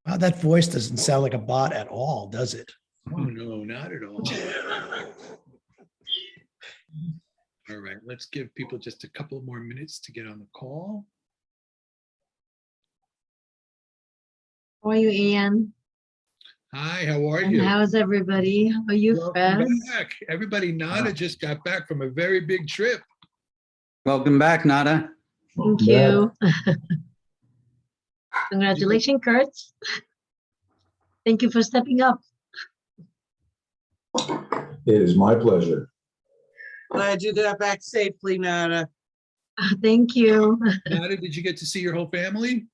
Wow, that voice doesn't sound like a bot at all, does it? Oh, no, not at all. All right, let's give people just a couple more minutes to get on the call. How are you, Ian? Hi, how are And you? how's everybody? How are you, Welcome Fred? back. Everybody, Nada just got back from a very big trip. Welcome back, Nada. Thank you. Congratulations, Kurt. Thank you for stepping up. It is my pleasure. Glad you got back safely, Nada. Thank you. Nada, did you get to see your whole family?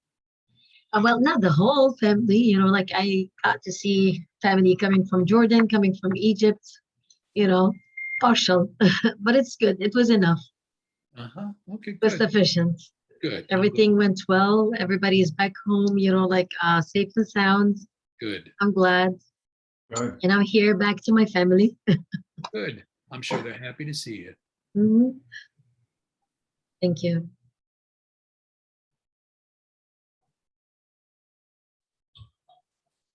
Well, not the whole family, you know, like I got to see family coming from Jordan, coming from Egypt, you know, partial, but it's good. It was enough. Okay, It was good. sufficient. Good. Everything went well. Everybody is back home, you know, like safe and sound. Good. I'm glad. Good. And I'm here back to my family. Good. I'm sure they're happy to see you. Mhm. Thank you.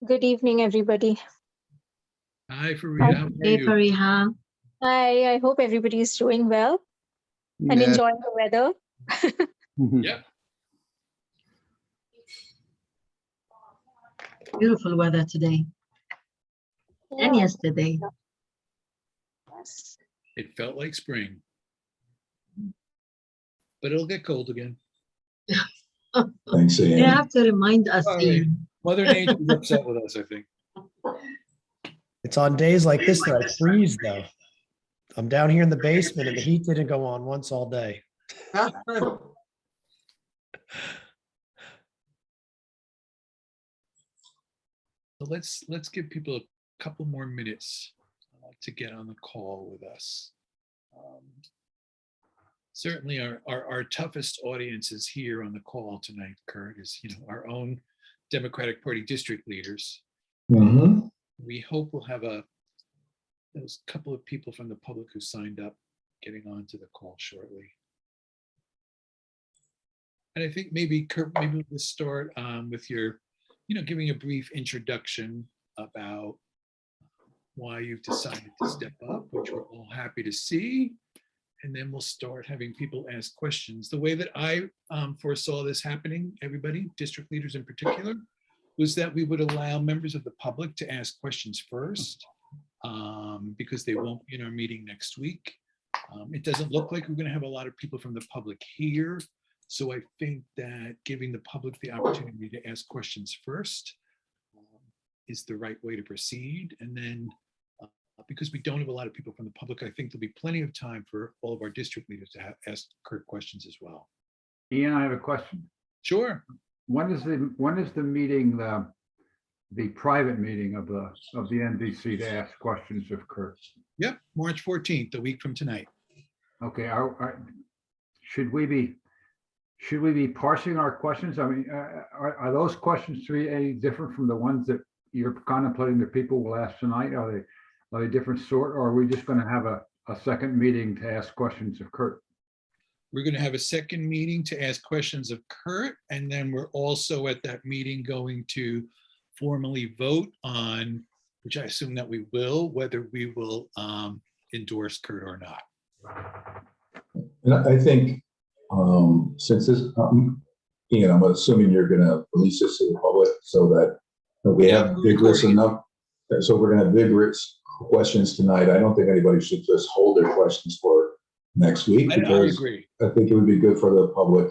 Good evening, everybody. Hi, Farida. How are Hey, you? Fariha. Hi, I hope everybody is doing well and Yeah. enjoying the weather. Yeah. Beautiful weather today and Yeah. yesterday. Yes. It felt like spring. But it'll get cold again. Thanks, You Ian. have to remind us, Sorry. Ian. Mother Nature's upset with us, I think. It's on days like this that I freeze though. I'm down here in the basement and the heat didn't go on once all day. So let's give people a couple more minutes to get on the call with us. Certainly our toughest audience is here on the call tonight, Kurt, is our own Democratic Party district leaders. Mhm. We hope we'll have those couple of people from the public who signed up getting onto the call shortly. And I think maybe Kurt, maybe we'll start with your, giving a brief introduction about why you've decided to step up, which we're all happy to see. And then we'll start having people ask questions. The way that I foresaw this happening, everybody, district leaders in particular, was that we would allow members of the public to ask questions first, because they won't be in our meeting next week. It doesn't look like we're going to have a lot of people from the public here. So I think that giving the public the opportunity to ask questions first is the right way to proceed. And then because we don't have a lot of people from the public, I think there'll be plenty of time for all of our district leaders to ask Kurt questions as well. Ian, I have a question. Sure. When is the meeting, the private meeting of the NDC to ask questions of Kurt? Yep, March 14th, a week from tonight. Okay, should we be parsing our questions? I mean, are those questions to be any different from the ones that you're contemplating that people will ask tonight? Are they different sort, or are we just going to have a second meeting to ask questions of Kurt? We're going to have a second meeting to ask questions of Kurt, and then we're also at that meeting going to formally vote on, which I assume that we will, whether we will endorse Kurt or not. And I think since this, Ian, I'm assuming you're going to release this to the public so that we Yeah, have we're vigorous recording it. enough. So we're going to have vigorous questions tonight. I don't think anybody should just hold their questions for next week, I because agree. I think it would be good for the public,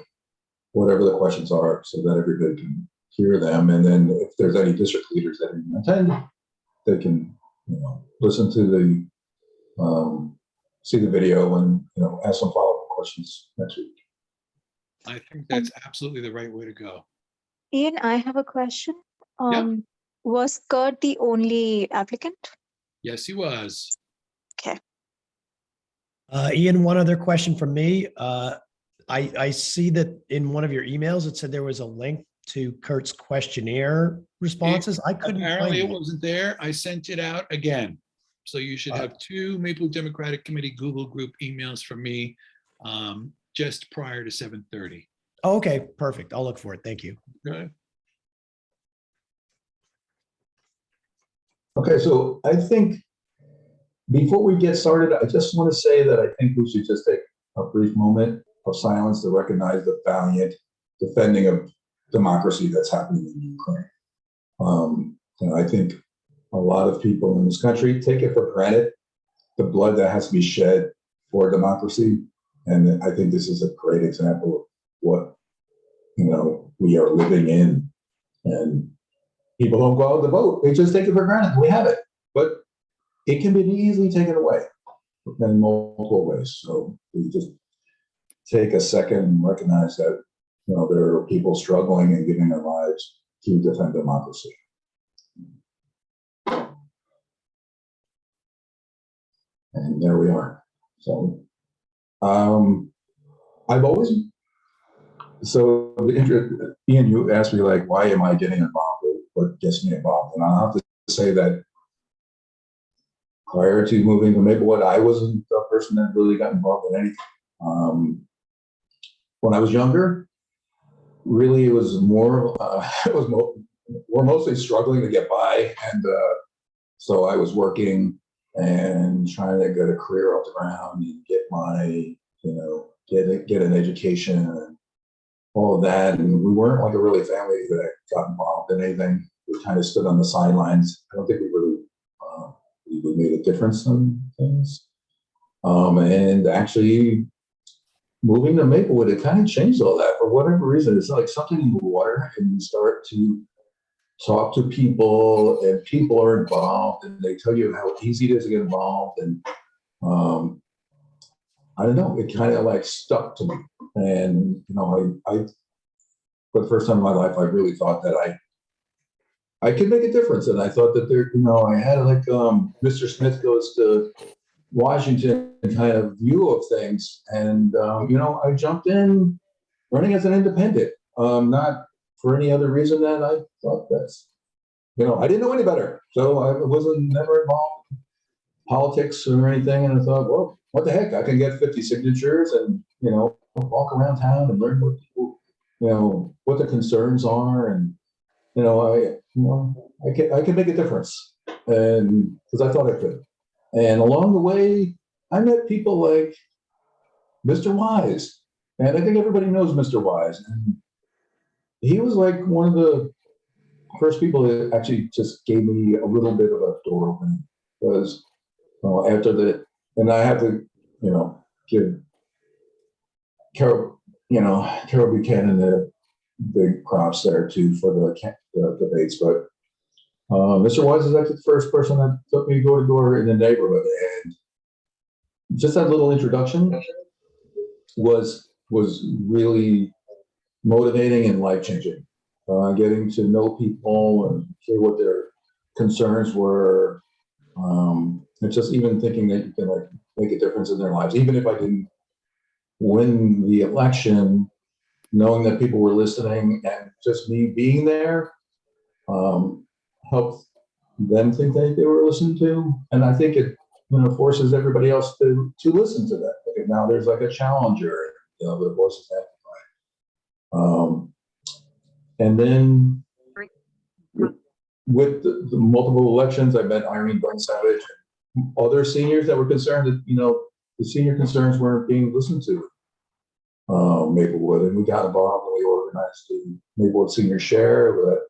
whatever the questions are, so that everybody can hear them. And then if there's any district leaders that didn't attend, they can, listen to the, see the video and, ask some follow-up questions next week. I think that's absolutely the right way to go. Ian, I have a question. Yeah. Was Kurt the only applicant? Yes, he was. Okay. Ian, one other question from me. I see that in one of your emails, it said there was a link to Kurt's questionnaire responses. I couldn't Apparently find it it. wasn't there. I sent it out again. So you should have two Maplewood Democratic Committee Google group emails from me just prior to 7:30. Oh, okay, perfect. I'll look for it. Thank you. Okay. Okay, so I think before we get started, I just want to say that I think we should just take a brief moment of silence to recognize the valiant defending of democracy that's happening in Ukraine. And I think a lot of people in this country take it for granted, the blood that has to be shed for democracy. And I think this is a great example of what, we are living in. And people don't go out to vote. They just take it for granted. We have it. But it can be easily taken away in multiple ways. So we just take a second and recognize that, there are people struggling and giving their lives to defend democracy. And there we are. So I've always, Ian, you asked me like, why am I getting involved? What gets me involved? And I'll have to say that prior to moving to Maplewood, I wasn't the person that really got involved in anything. When I was younger, really it was more, we're mostly struggling to get by. And so I was working and trying to get a career off the ground and get my, get an education and all of that. And we weren't like a really family that got involved in anything. We kind of stood on the sidelines. I don't think we really we made a difference in things. And actually moving to Maplewood, it kind of changed all that for whatever reason. It's like something in the water, and you start to talk to people, and people are involved, and they tell you how easy it is to get involved. And I don't know, it kind of like stuck to me. And, I for the first time in my life, I really thought that I could make a difference. And I thought that there, I had like Mr. Smith goes to Washington kind of view of things. And, I jumped in running as an independent, not for any other reason than I thought that's, I didn't know any better. So I wasn't never involved in politics or anything. And I thought, well, what the heck? I can get 50 signatures and, walk around town and learn what people, what the concerns are. And, I can make a difference. And because I thought I could. And along the way, I met people like Mr. Wise. And I think everybody knows Mr. Wise. And he was like one of the first people that actually just gave me a little bit of a door opening. Because and I have to, give Carol Buchanan the big props there too for the debates. But Mr. Wise is actually the first person that took me door to door in the neighborhood, and just that little introduction was really motivating and life changing. Getting to know people and hear what their concerns were, and just even thinking that you can like make a difference in their lives, even if I didn't win the election, knowing that people were listening and just me being there helped them think that they were listened to. And I think it, forces everybody else to listen to that. Like now there's like a challenger, the voice is amplified. And then with the multiple elections, I met Irene Glenn Savage and other seniors that were concerned that, the senior concerns weren't being listened to. Maplewood, and we got involved and we organized the Maplewood Senior Share that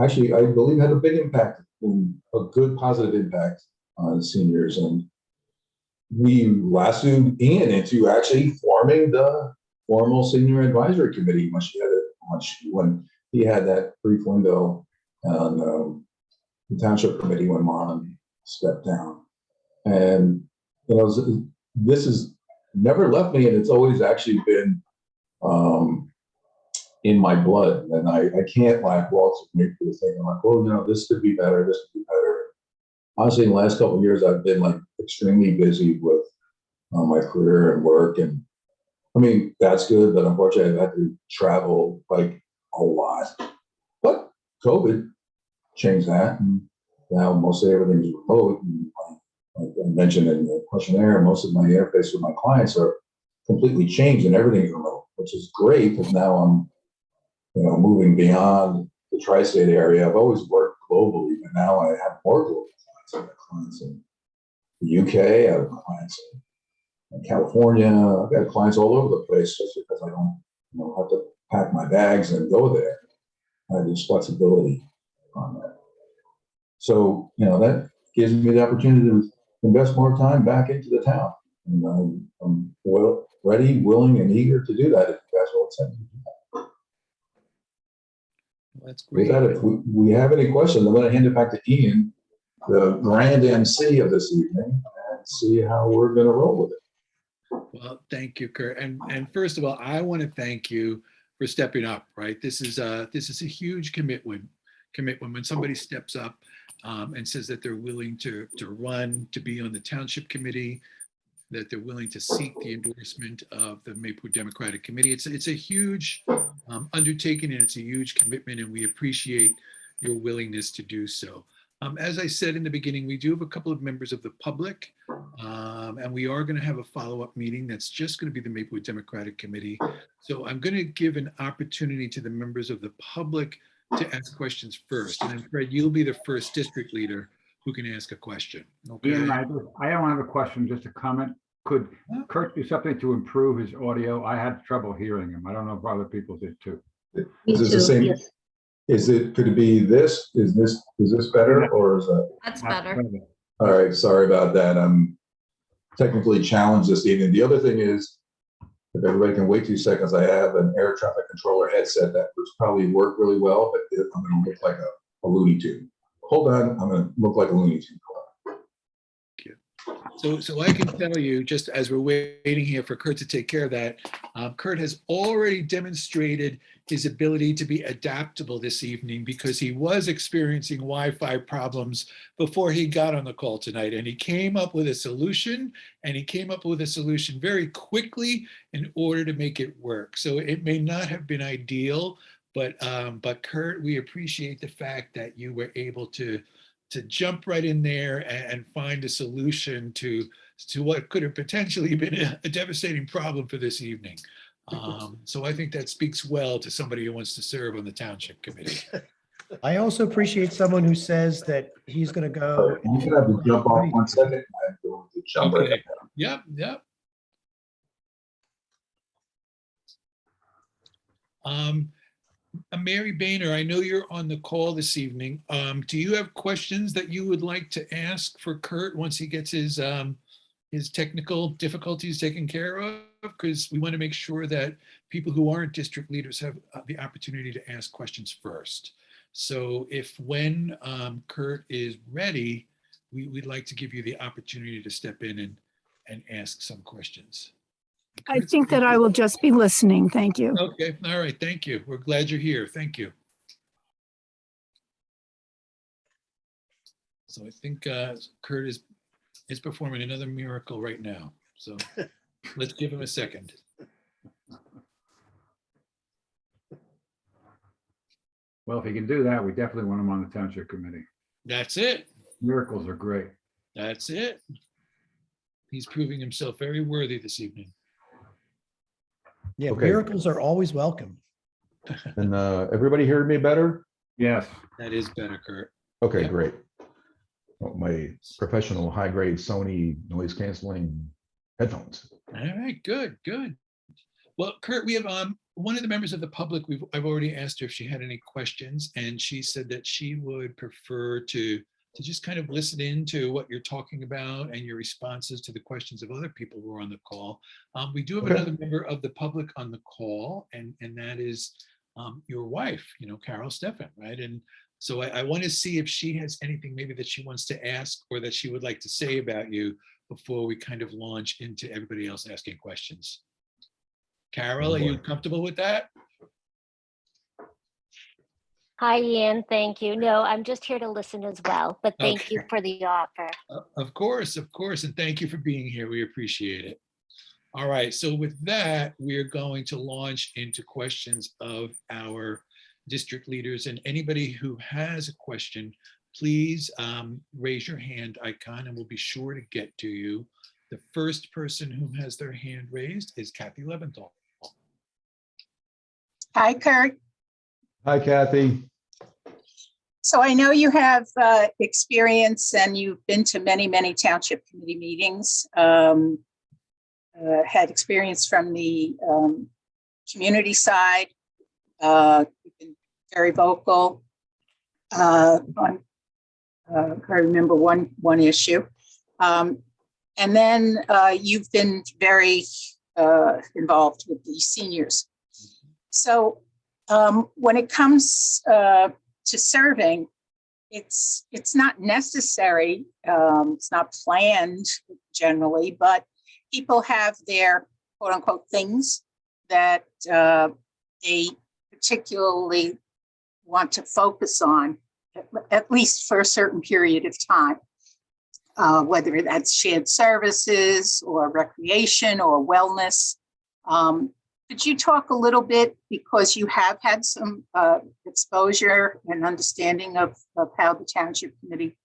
actually I believe had a big impact, a good positive impact on seniors. And we lassoed Ian into actually forming the formal senior advisory committee when he had that brief window on the township committee when Marlon stepped down. And this has never left me, and it's always actually been in my blood. And I can't like waltz with me for the thing. I'm like, well, this could be better. This could be better. Honestly, in the last couple of years, I've been like extremely busy with my career and work. And I mean, that's good, but unfortunately, I've had to travel like a lot. But COVID changed that. And now mostly everything's remote. And like I mentioned in the questionnaire, most of my interface with my clients are completely changed and everything's remote, which is great because now I'm, moving beyond the tri-state area. I've always worked globally, but now I have more global I've got clients in the UK, I've got clients in California, I've got clients all over the place just because I don't, have to pack my bags and go there. I have this flexibility on that. So, that gives me the opportunity to invest more time back into the town. And I'm ready, willing, and eager to do that if you guys will accept me. That's With great. that, if we have any questions, I'm going to hand it back to Ian, the grand MC of this evening, and see how we're going to roll with it. Well, thank you, Kurt. And first of all, I want to thank you for stepping up, right? This is a huge commitment when somebody steps up and says that they're willing to run, to be on the township committee, that they're willing to seek the endorsement of the Maplewood Democratic Committee. It's a huge undertaking, and it's a huge commitment, and we appreciate your willingness to do so. As I said in the beginning, we do have a couple of members of the public, and we are going to have a follow-up meeting that's just going to be the Maplewood Democratic Committee. So I'm going to give an opportunity to the members of the public to ask questions first. And then Fred, you'll be the first district leader who can ask a question. Okay. Ian, I don't have a question, just a comment. Could Kurt do something to improve his audio? I had trouble hearing him. I don't know if other people did too. Me Is this the too, same? yes. Could it be this? Is this better, or is that? That's better. All right, sorry about that. I'm technically challenged this evening. The other thing is, if everybody can wait 2 seconds, I have an air traffic controller headset that would probably work really well, but I'm going to look like a Looney Tune. Hold on, I'm going to look like a Looney Tune. So I can tell you, just as we're waiting here for Kurt to take care of that, Kurt has already demonstrated his ability to be adaptable this evening because he was experiencing Wi-Fi problems before he got on the call tonight. And he came up with a solution, and he came up with a solution very quickly in order to make it work. So it may not have been ideal, but Kurt, we appreciate the fact that you were able to jump right in there and find a solution to what could have potentially been a devastating problem for this evening. So I think that speaks well to somebody who wants to serve on the township committee. I also appreciate someone who says that he's going to All go. right, you can have to jump off 1 second. I'm going to jump right Okay. back. Yep. Mary Boehner, I know you're on the call this evening. Do you have questions that you would like to ask for Kurt once he gets his technical difficulties taken care of? Because we want to make sure that people who aren't district leaders have the opportunity to ask questions first. So when Kurt is ready, we'd like to give you the opportunity to step in and ask some questions. I think that I will just be listening. Thank you. Okay, all right, thank you. We're glad you're here. Thank you. So I think Kurt is performing another miracle right now. So let's give him a second. Well, if he can do that, we definitely want him on the township committee. That's it. Miracles are great. That's it. He's proving himself very worthy this evening. Yeah, Okay. miracles are always welcome. And everybody hear me better? Yes. That is better, Kurt. Okay, Yep. great. Oh, my professional high-grade Sony noise canceling headphones. All right, good. Well, Kurt, we have one of the members of the public. I've already asked her if she had any questions, and she said that she would prefer to just kind of listen in to what you're talking about and your responses to the questions of other people who are on the call. We do have Okay. another member of the public on the call, and that is your wife, Carol Steffen, right? And so I want to see if she has anything maybe that she wants to ask or that she would like to say about you before we kind of launch into everybody else asking questions. Carol, are you comfortable with that? Hi, Ian. Thank you. No, I'm just here to listen as well, but thank you Okay. for the offer. Of course. And thank you for being here. We appreciate it. All right. So with that, we're going to launch into questions of our district leaders, and anybody who has a question, please raise your hand icon and we'll be sure to get to you. The first person who has their hand raised is Kathy Leventhal. Hi, Kurt. Hi, Kathy. So I know you have experience and you've been to many, many township committee meetings. Had experience from the community side. You've been very vocal on, I remember one issue. And then you've been very involved with the seniors. So when it comes to serving, it's not necessary, it's not planned generally, but people have their quote unquote things that they particularly want to focus on, at least for a certain period of time, whether that's shared services or recreation or wellness. Could you talk a little bit, because you have had some exposure and understanding of how the Township Committee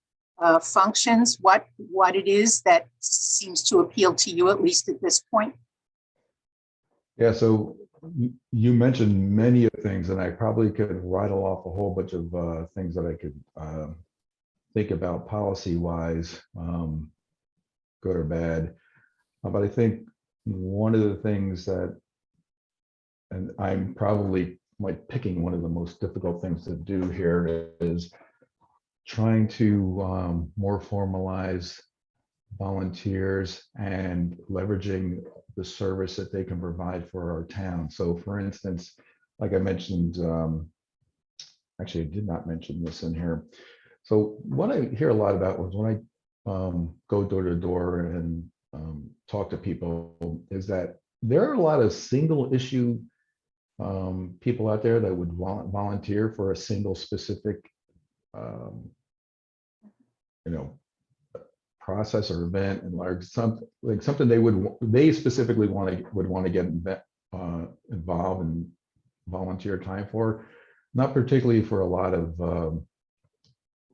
functions, what it is that seems to appeal to you, at least at this point? Yeah, so you mentioned many of the things, and I probably could rattle off a whole bunch of things that I could think about policy-wise, good or bad. But I think one of the things that, and I'm probably like picking one of the most difficult things to do here, is trying to more formalize volunteers and leveraging the service that they can provide for our town. So for instance, like I mentioned, actually I did not mention this in here. So what I hear a lot about was when I go door to door and talk to people, is that there are a lot of single issue people out there that would volunteer for a single specific process or event, and something they specifically would want to get involved and volunteer time for, not particularly for a lot of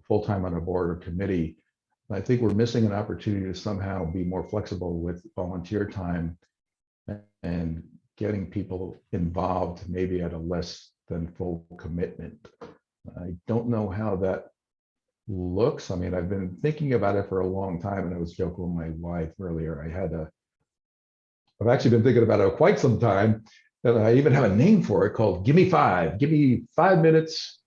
full-time on a board or committee. I think we're missing an opportunity to somehow be more flexible with volunteer time and getting people involved, maybe at a less than full commitment. I don't know how that looks. I mean, I've been thinking about it for a long time, and I was joking with my wife earlier. I've actually been thinking about it quite some time, and I even have a name for it called Give Me 5. Give me 5 minutes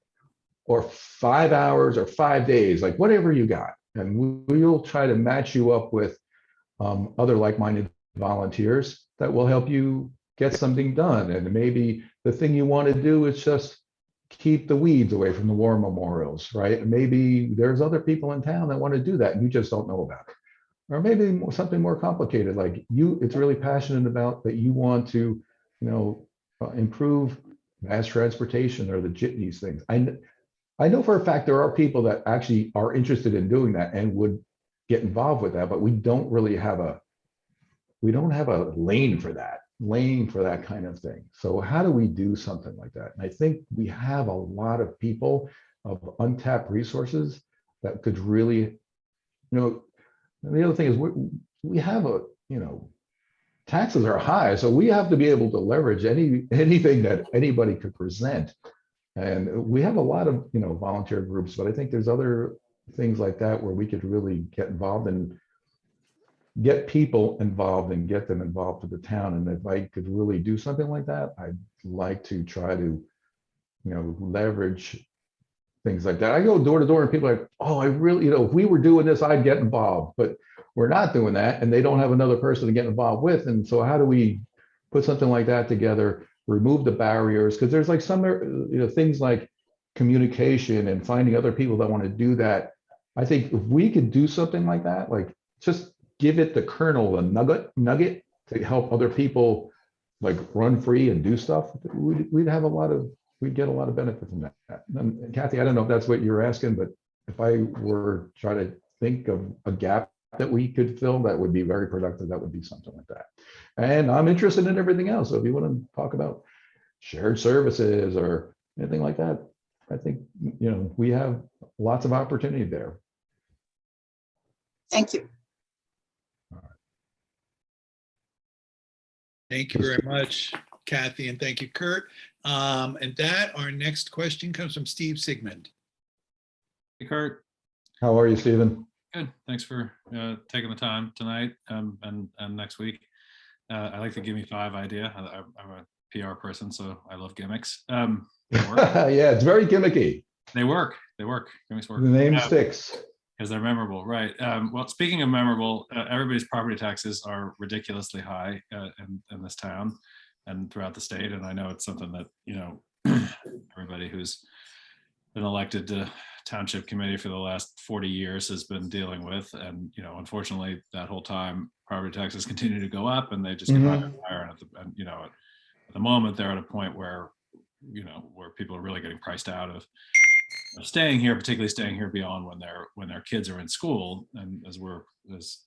or 5 hours or 5 days, like whatever you got. And we'll try to match you up with other like-minded volunteers that will help you get something done. And maybe the thing you want to do is just keep the weeds away from the war memorials, right? And maybe there's other people in town that want to do that and you just don't know about it. Or maybe something more complicated, like it's really passionate about that you want to, improve mass transportation or the jitneys things. I know for a fact there are people that actually are interested in doing that and would get involved with that, but we don't have a lane for that kind of thing. So how do we do something like that? And I think we have a lot of people of untapped resources that could really, the other thing is we have taxes are high, so we have to be able to leverage anything that anybody could present. And we have a lot of, volunteer groups, but I think there's other things like that where we could really get involved and get people involved and get them involved with the town. And if I could really do something like that, I'd like to try to, leverage things like that. I go door to door and people are like, oh, I really, if we were doing this, I'd get involved, but we're not doing that. And they don't have another person to get involved with. And so how do we put something like that together, remove the barriers? Because there's like some, things like communication and finding other people that want to do that. I think if we could do something like that, like just give it the kernel, a nugget to help other people like run free and do stuff, we'd get a lot of benefit from that. And Kathy, I don't know if that's what you're asking, but if I were trying to think of a gap that we could fill, that would be very productive. That would be something like that. And I'm interested in everything else. So if you want to talk about shared services or anything like that, I think, we have lots of opportunity there. Thank you. Thank you very much, Kathy, and thank you, Kurt. And our next question comes from Steve Sigmund. Hey, Kurt. How are you, Stephen? Good. Thanks for taking the time tonight and next week. I like the Give Me Five idea. I'm a PR person, so I love gimmicks. They work. Yeah, it's very gimmicky. They work. They work. Gimmicks work. The name sticks. Because they're memorable, right? Well, speaking of memorable, everybody's property taxes are ridiculously high in this town and throughout the state. And I know it's something that, you know, everybody who's been elected to township committee for the last 40 years has been dealing with. And, you know, unfortunately, that whole time, property taxes continue to go up and they just get higher and higher. And you know, at the moment, they're at a point where, you know, where people are really getting priced out of staying here, particularly staying here beyond when their kids are in school. And as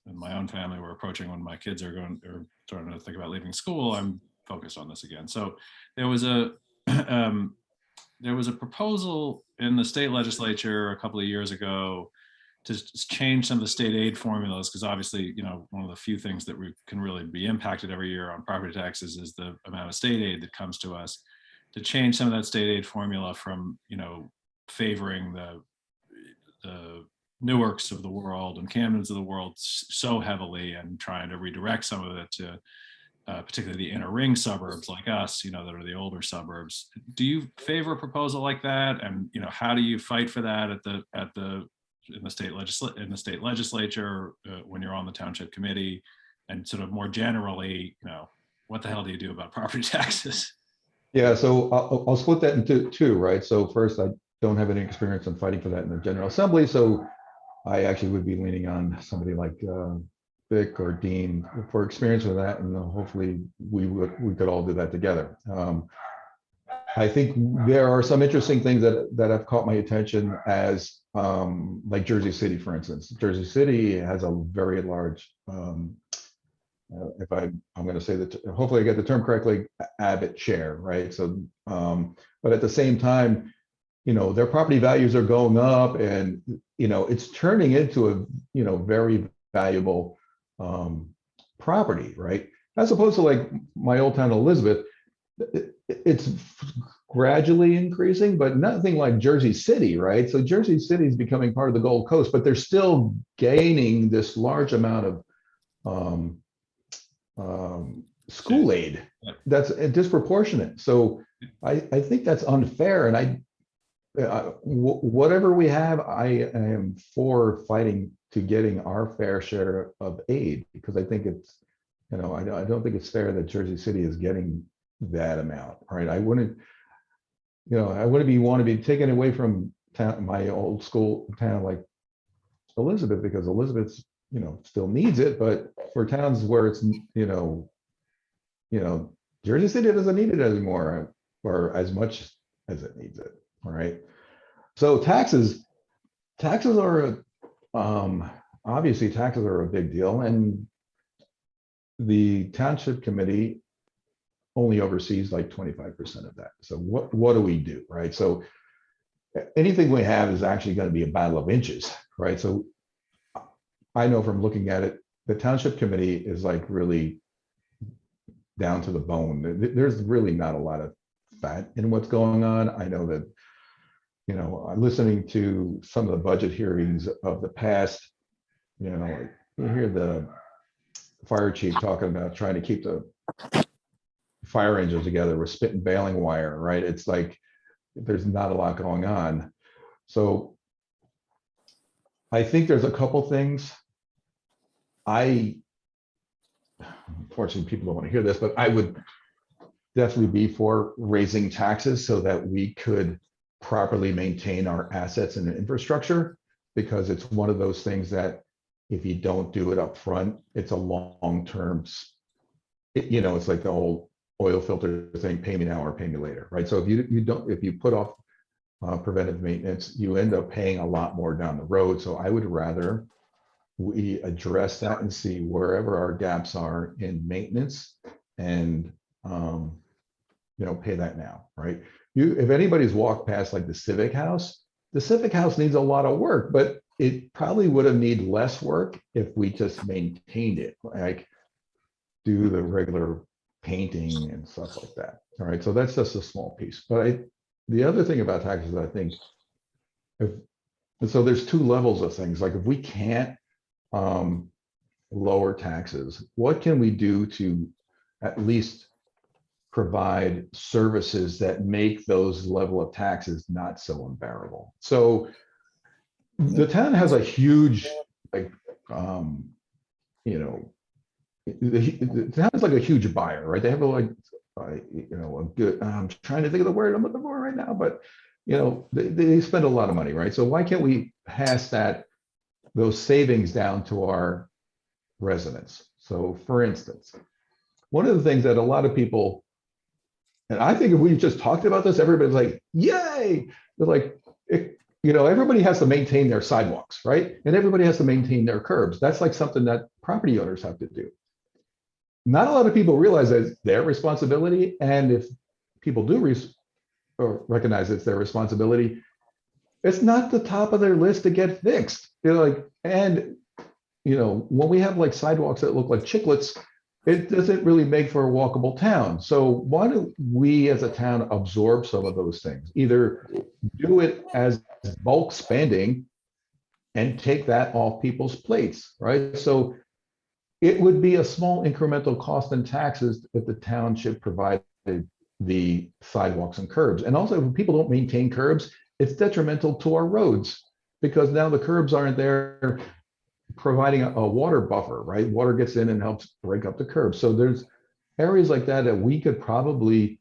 in my own family, we're approaching when my kids are starting to think about leaving school, I'm focused on this again. So there was a proposal in the state legislature a couple of years ago to change some of the state aid formulas, because obviously, you know, one of the few things that we can really be impacted every year on property taxes is the amount of state aid that comes to us. To change some of that state aid formula from, you know, favoring the Newarks of the world and Camdens of the world so heavily and trying to redirect some of it to particularly the inner ring suburbs like us, you know, that are the older suburbs. Do you favor a proposal like that? And, you know, how do you fight for that in the state legislature when you're on the township committee? And sort of more generally, you know, what the hell do you do about property taxes? Yeah, so I'll split that into two, right? So first, I don't have any experience in fighting for that in the General Assembly, so I actually would be leaning on somebody like Vic or Dean for experience with that, and hopefully we could all do that together. I think there are some interesting things that have caught my attention as like Jersey City, for instance. Jersey City has a very large, if I'm going to say that, hopefully I get the term correctly, Abbott share, right? So, but at the same time, you know, their property values are going up, and you know, it's turning into a, you know, very valuable property, right? As opposed to like my old town Elizabeth, it's gradually increasing, but nothing like Jersey City, right? So Jersey City is becoming part of the Gold Coast, but they're still gaining this large amount of school aid that's disproportionate. So I think that's unfair, and whatever we have, I am for fighting to getting our fair share of aid, because I think it's, you know, I don't think it's fair that Jersey City is getting that amount, right? I wouldn't, you know, want to be taken away from my old school town like Elizabeth, because Elizabeth's, you know, still needs it, but for towns where it's, you know, Jersey City doesn't need it anymore, or as much as it needs it. All right. So taxes are obviously taxes are a big deal, and the township committee only oversees like 25% of that. So what do we do, right? So anything we have is actually going to be a battle of inches, right? So I know from looking at it, the township committee is like really down to the bone. There's really not a lot of fat in what's going on. I know that, you know, listening to some of the budget hearings of the past, you know, you hear the fire chief talking about trying to keep the fire engines together with spit and baling wire, right? It's like there's not a lot going on. So I think there's a couple things. Unfortunately, people don't want to hear this, but I would definitely be for raising taxes so that we could properly maintain our assets and infrastructure, because it's one of those things that if you don't do it up front, it's a long-term, you know, it's like the whole oil filter thing, pay me now or pay me later, right? So if you put off preventive maintenance, you end up paying a lot more down the road. So I would rather we address that and see wherever our gaps are in maintenance, and you know, pay that now, right? If anybody's walked past like the Civic House needs a lot of work, but it probably would have needed less work if we just maintained it, like do the regular painting and stuff like that. All right, so that's just a small piece. But the other thing about taxes, I think, if And so there's two levels of things. Like if we can't lower taxes, what can we do to at least provide services that make those level of taxes not so unbearable? So the town has a huge, like, the town is like a huge buyer, right? They have a good, I'm trying to think of the word I'm looking for right now, but they spend a lot of money, right? So why can't we pass those savings down to our residents? So for instance, one of the things that a lot of people, and I think if we just talked about this, everybody's like, yay. They're like, everybody has to maintain their sidewalks, right? And everybody has to maintain their curbs. That's like something that property owners have to do. Not a lot of people realize that it's their responsibility. And if people do or recognize it's their responsibility, it's not the top of their list to get fixed. They're like, and when we have like sidewalks that look like chiclets, it doesn't really make for a walkable town. So why don't we as a town absorb some of those things? Either do it as bulk spending and take that off people's plates, right? So it would be a small incremental cost in taxes if the township provided the sidewalks and curbs. And also, if people don't maintain curbs, it's detrimental to our roads because now the curbs aren't there providing a water buffer, right? Water gets in and helps break up the curbs. So there's areas like that that we could probably,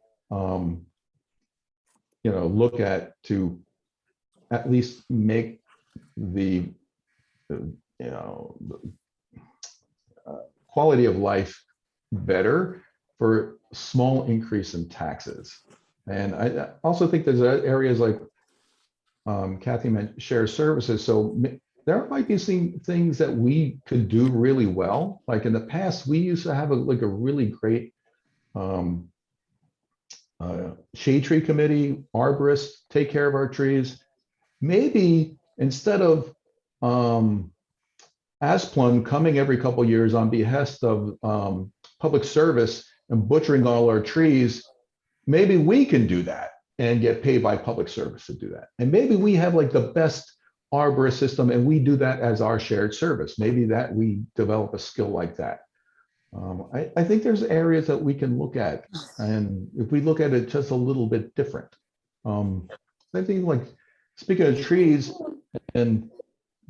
look at to at least make the quality of life better for small increase in taxes. And I also think there's areas like Kathy mentioned, shared services. So there might be some things that we could do really well. Like in the past, we used to have a really great shade tree committee, arborists take care of our trees. Maybe instead of Asplund coming every couple of years on behest of public service and butchering all our trees, maybe we can do that and get paid by public service to do that. And maybe we have like the best arborist system and we do that as our shared service. Maybe that we develop a skill like that. I think there's areas that we can look at, and if we look at it just a little bit different. I think like speaking of trees, and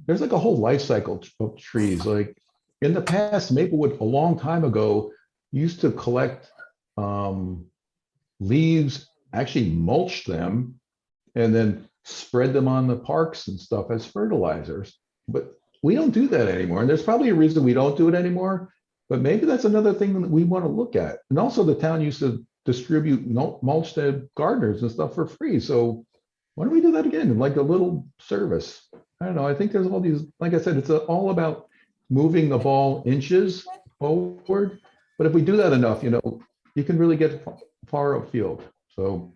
there's like a whole life cycle of trees. Like in the past, Maplewood a long time ago used to collect leaves, actually mulch them, and then spread them on the parks and stuff as fertilizers. But we don't do that anymore. And there's probably a reason we don't do it anymore, but maybe that's another thing that we want to look at. And also the town used to distribute mulch to gardeners and stuff for free. So why don't we do that again? Like a little service. I don't know. I think there's all these, like I said, it's all about moving the ball inches forward. But if we do that enough, you can really get far afield. So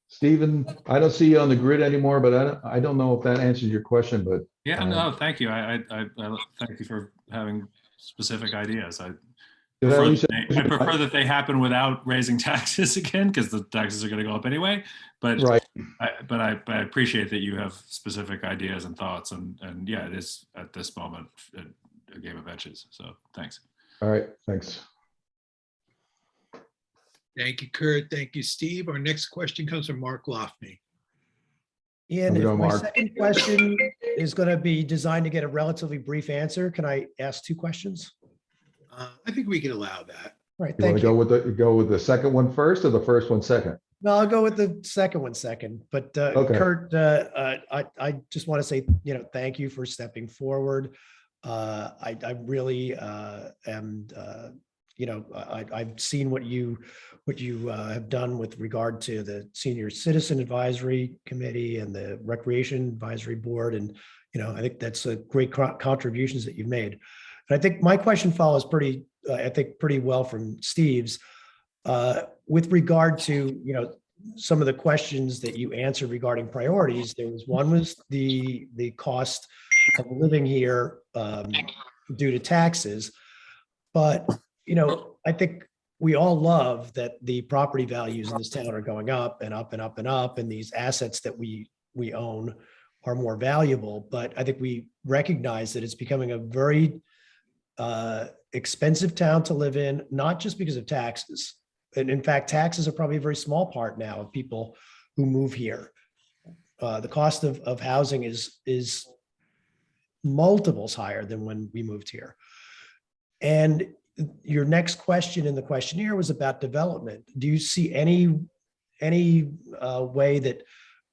Stephen, I don't see you on the grid anymore, but I don't know if that answers your question, but. Yeah, no, thank you. I thank you for having specific ideas. I prefer that they happen without raising taxes again, because the taxes are going to go up anyway. But right. I appreciate that you have specific ideas and thoughts, and yeah, it is at this moment a game of etches. So thanks. All right, thanks. Thank you, Kurt. Thank you, Steve. Our next question comes from Mark Lofney. Ian, if my second question is going to be designed to get a relatively brief answer, can I ask two questions? I think we can allow that. Right. You want to go with the second one first or the first one second? No, I'll go with the second one second. But okay. Kurt, I just want to say, thank you for stepping forward. I really am. I've seen what you have done with regard to the Senior Citizen Advisory Committee and the Recreation Advisory Board, and I think that's a great contributions that you've made. And I think my question follows pretty well from Steve's with regard to some of the questions that you answered regarding priorities. There was one was the cost of living here due to taxes, but I think we all love that the property values in this town are going up and up and up and up, and these assets that we own are more valuable. But I think we recognize that it's becoming a very expensive town to live in, not just because of taxes. And in fact, taxes are probably a very small part now of people who move here. The cost of housing is multiples higher than when we moved here. And your next question in the questionnaire was about development. Do you see any way that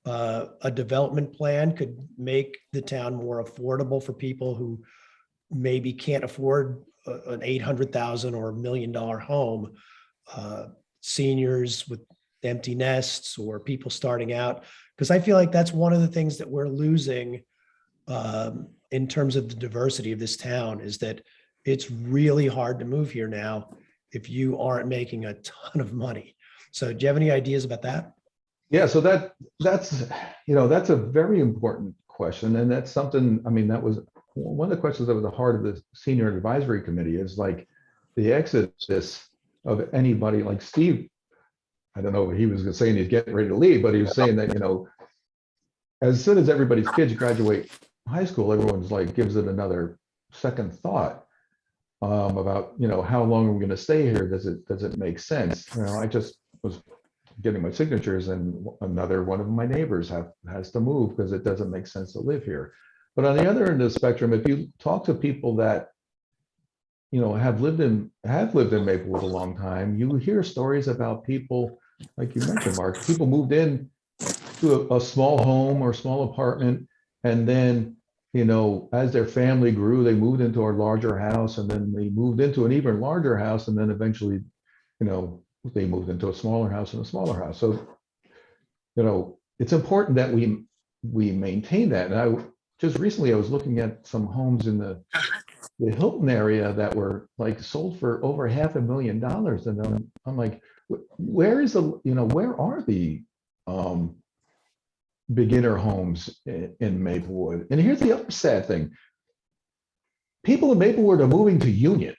a development plan could make the town more affordable for people who maybe can't afford an $800,000 or $1 million home, seniors with empty nests or people starting out? Because I feel like that's one of the things that we're losing in terms of the diversity of this town, is that it's really hard to move here now if you aren't making a ton of money. So do you have any ideas about that? Yeah, so that's a very important question. And that's something, I mean, that was one of the questions that was the heart of the senior advisory committee, is like the exodus of anybody like Steve. I don't know what he was saying, he's getting ready to leave, but he was saying that, as soon as everybody's kids graduate high school, everyone's like, gives it another second thought about, how long are we going to stay here? Does it make sense? I just was getting my signatures, and another one of my neighbors has to move because it doesn't make sense to live here. But on the other end of the spectrum, if you talk to people that have lived in Maplewood a long time, you hear stories about people, like you mentioned, Mark, people moved in to a small home or small apartment, and then as their family grew, they moved into a larger house, and then they moved into an even larger house, and then eventually they moved into a smaller house and a smaller house. So it's important that we maintain that. And just recently I was looking at some homes in the Hilton area that were like sold for over $500,000, and I'm like, where are the beginner homes in Maplewood? And here's the other sad thing: people in Maplewood are moving to Union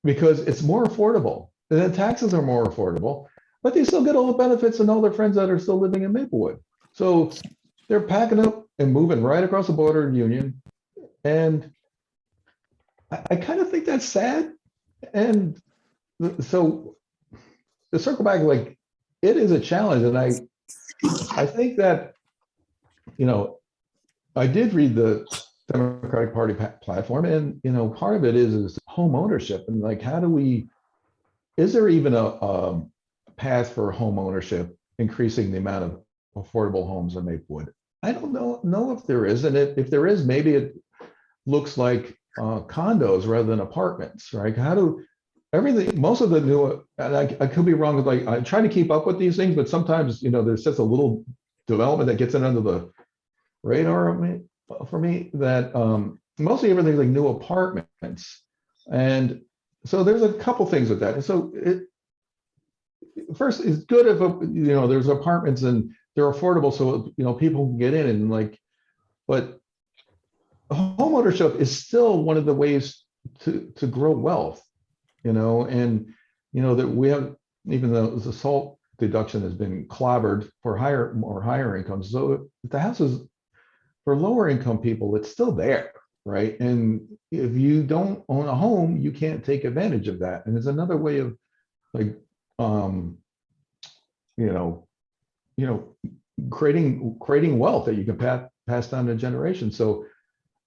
because it's more affordable, and then taxes are more affordable, but they still get all the benefits and all their friends that are still living in Maplewood. So they're packing up and moving right across the border in Union. And I kind of think that's sad. And so to circle back, like, it is a challenge. And I think that, I did read the Democratic Party platform, and part of it is home ownership, and like, is there even a path for home ownership, increasing the amount of affordable homes in Maplewood? I don't know if there is, and if there is, maybe it looks like condos rather than apartments, right? Most of the new, and I could be wrong, like, I try to keep up with these things, but sometimes there's just a little development that gets in under the radar for me, that mostly everything's like new apartments. And so there's a couple things with that. And so first, it's good if there's apartments and they're affordable, so people can get in, and but home ownership is still one of the ways to grow wealth, and that we have, even though the SALT deduction has been clobbered for higher incomes, so if the house is for lower income people, it's still there, right? And if you don't own a home, you can't take advantage of that. And it's another way of creating wealth that you can pass down to generations. So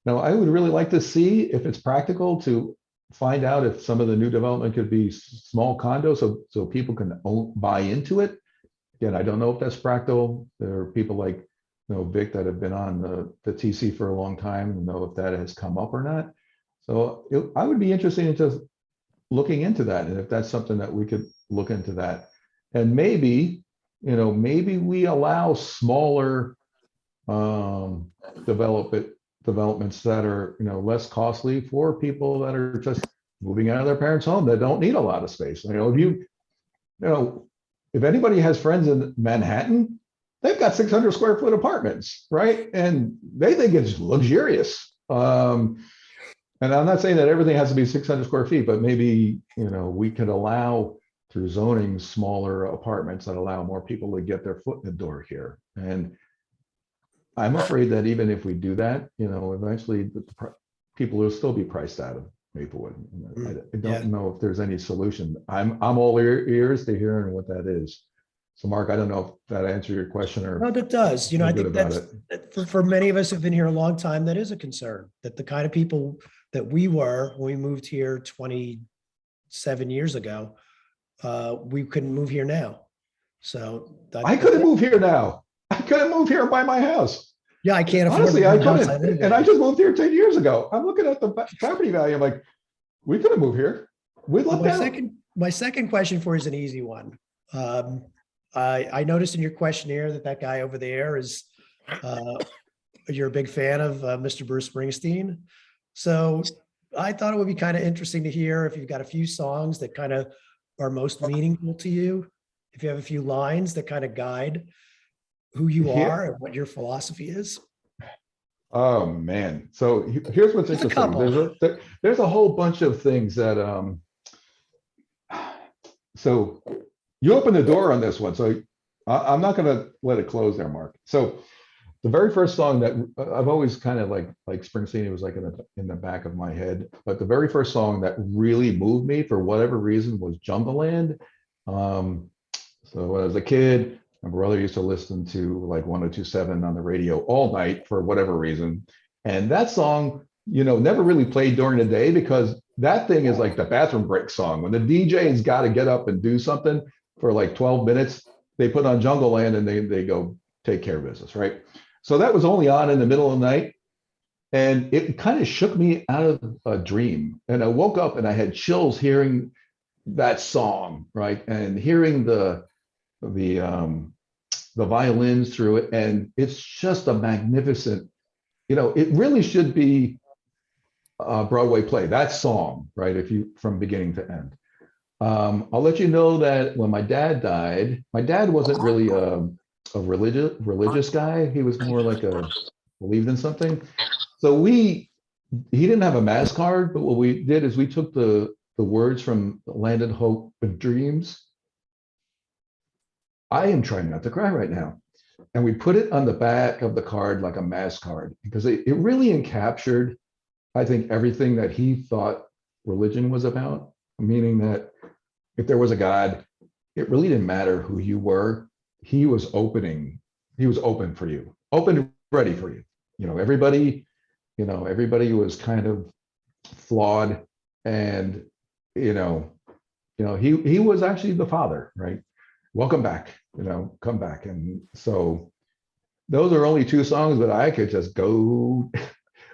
now I would really like to see if it's practical to find out if some of the new development could be small condos, so people can buy into it. Again, I don't know if that's practical. There are people like Vic that have been on the TC for a long time, and know if that has come up or not. So I would be interested in just looking into that, and if that's something that we could look into that. And maybe we allow smaller developments that are less costly for people that are just moving out of their parents' home, that don't need a lot of space. If anybody has friends in Manhattan, they've got 600 square foot apartments, right? And they think it's luxurious. And I'm not saying that everything has to be 600 square feet, but maybe, we could allow, through zoning, smaller apartments that allow more people to get their foot in the door here. And I'm afraid that even if we do that, eventually people will still be priced out of Maplewood. I yeah. don't know if there's any solution. I'm all ears to hearing what that is. So Mark, I don't know if that answered your question or. No, that does. I Feel good think about for many of us who've been here a long time, that is a concern, that the kind of people that we were when we moved here 27 years ago, we couldn't move here now. So I couldn't move here now. I couldn't move here and buy my house. Yeah, I can't afford Honestly, the I house I couldn't. live And I in. just moved here 10 years ago. I'm looking at the property value. I'm like, we couldn't move here. We Well, lucked out. my second question for you is an easy one. I noticed in your questionnaire that guy over there is, you're a big fan of Mr. Bruce Springsteen. So I thought it would be kind of interesting to hear if you've got a few songs that kind of are most meaningful to you. If you have a few lines that kind of guide who you are and what your philosophy is. Oh man. So here's what's Just a interesting. couple. There's a whole bunch of things that so you opened the door on this one. So I'm not gonna let it close there, Mark. So the very first song that I've always kind of like Springsteen, it was like in the back of my head. But the very first song that really moved me for whatever reason was Jungle Land. So when I was a kid, my brother used to listen to like 102.7 on the radio all night for whatever reason. And that song, never really played during the day because that thing is like the bathroom break song. When the DJ's got to get up and do something for like 12 minutes, they put on Jungle Land and they go take care of business, right? So that was only on in the middle of the night. And it kind of shook me out of a dream. And I woke up and I had chills hearing that song, right? And hearing the violins through it. And it's just a magnificent, it really should be a Broadway play, that song, right? From beginning to end. I'll let you know that when my dad died, my dad wasn't really a religious guy. He was more like believed in something. So he didn't have a mass card, but what we did is we took the words from Land and Hope and Dreams. I am trying not to cry right now. And we put it on the back of the card like a mass card because it really encaptured, I think, everything that he thought religion was about. Meaning that if there was a God, it really didn't matter who you were. He was open for you, open and ready for you. Everybody was kind of flawed, and he was actually the father, right? Welcome back, come back. And so those are only two songs, but I could just go,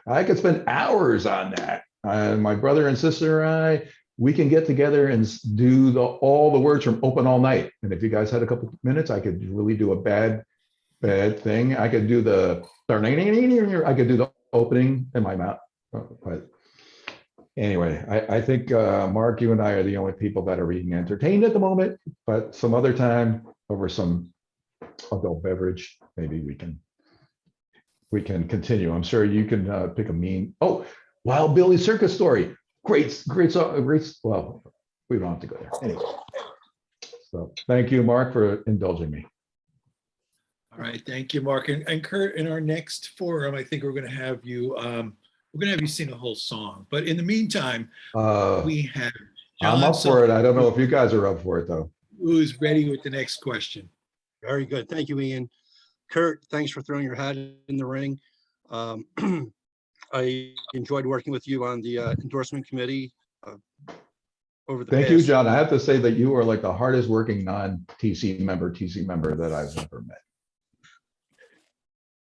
I could spend hours on that. And my brother and sister and we can get together and do all the words from Open All Night. And if you guys had a couple minutes, I could really do a bad thing. I could do the opening in my mouth. But anyway, I think Mark, you and I are the only people that are being entertained at the moment, but some other time over some adult beverage, maybe we can continue. I'm sure you can pick a mean. Oh, Wild Billy Circus Story. Great song. Well, we don't have to go there. Anyway. So thank you, Mark, for indulging me. All right, thank you, Mark. And Kurt, in our next forum, I think we're going to have you sing a whole song. But in the meantime, we have John. I'm up for it. I don't know if you guys are up for it though. Who's ready with the next question? Very good. Thank you, Ian. Kurt, thanks for throwing your hat in the ring. I enjoyed working with you on the endorsement committee over the Thank past. you, John. I have to say that you are like the hardest working non-TC member that I've ever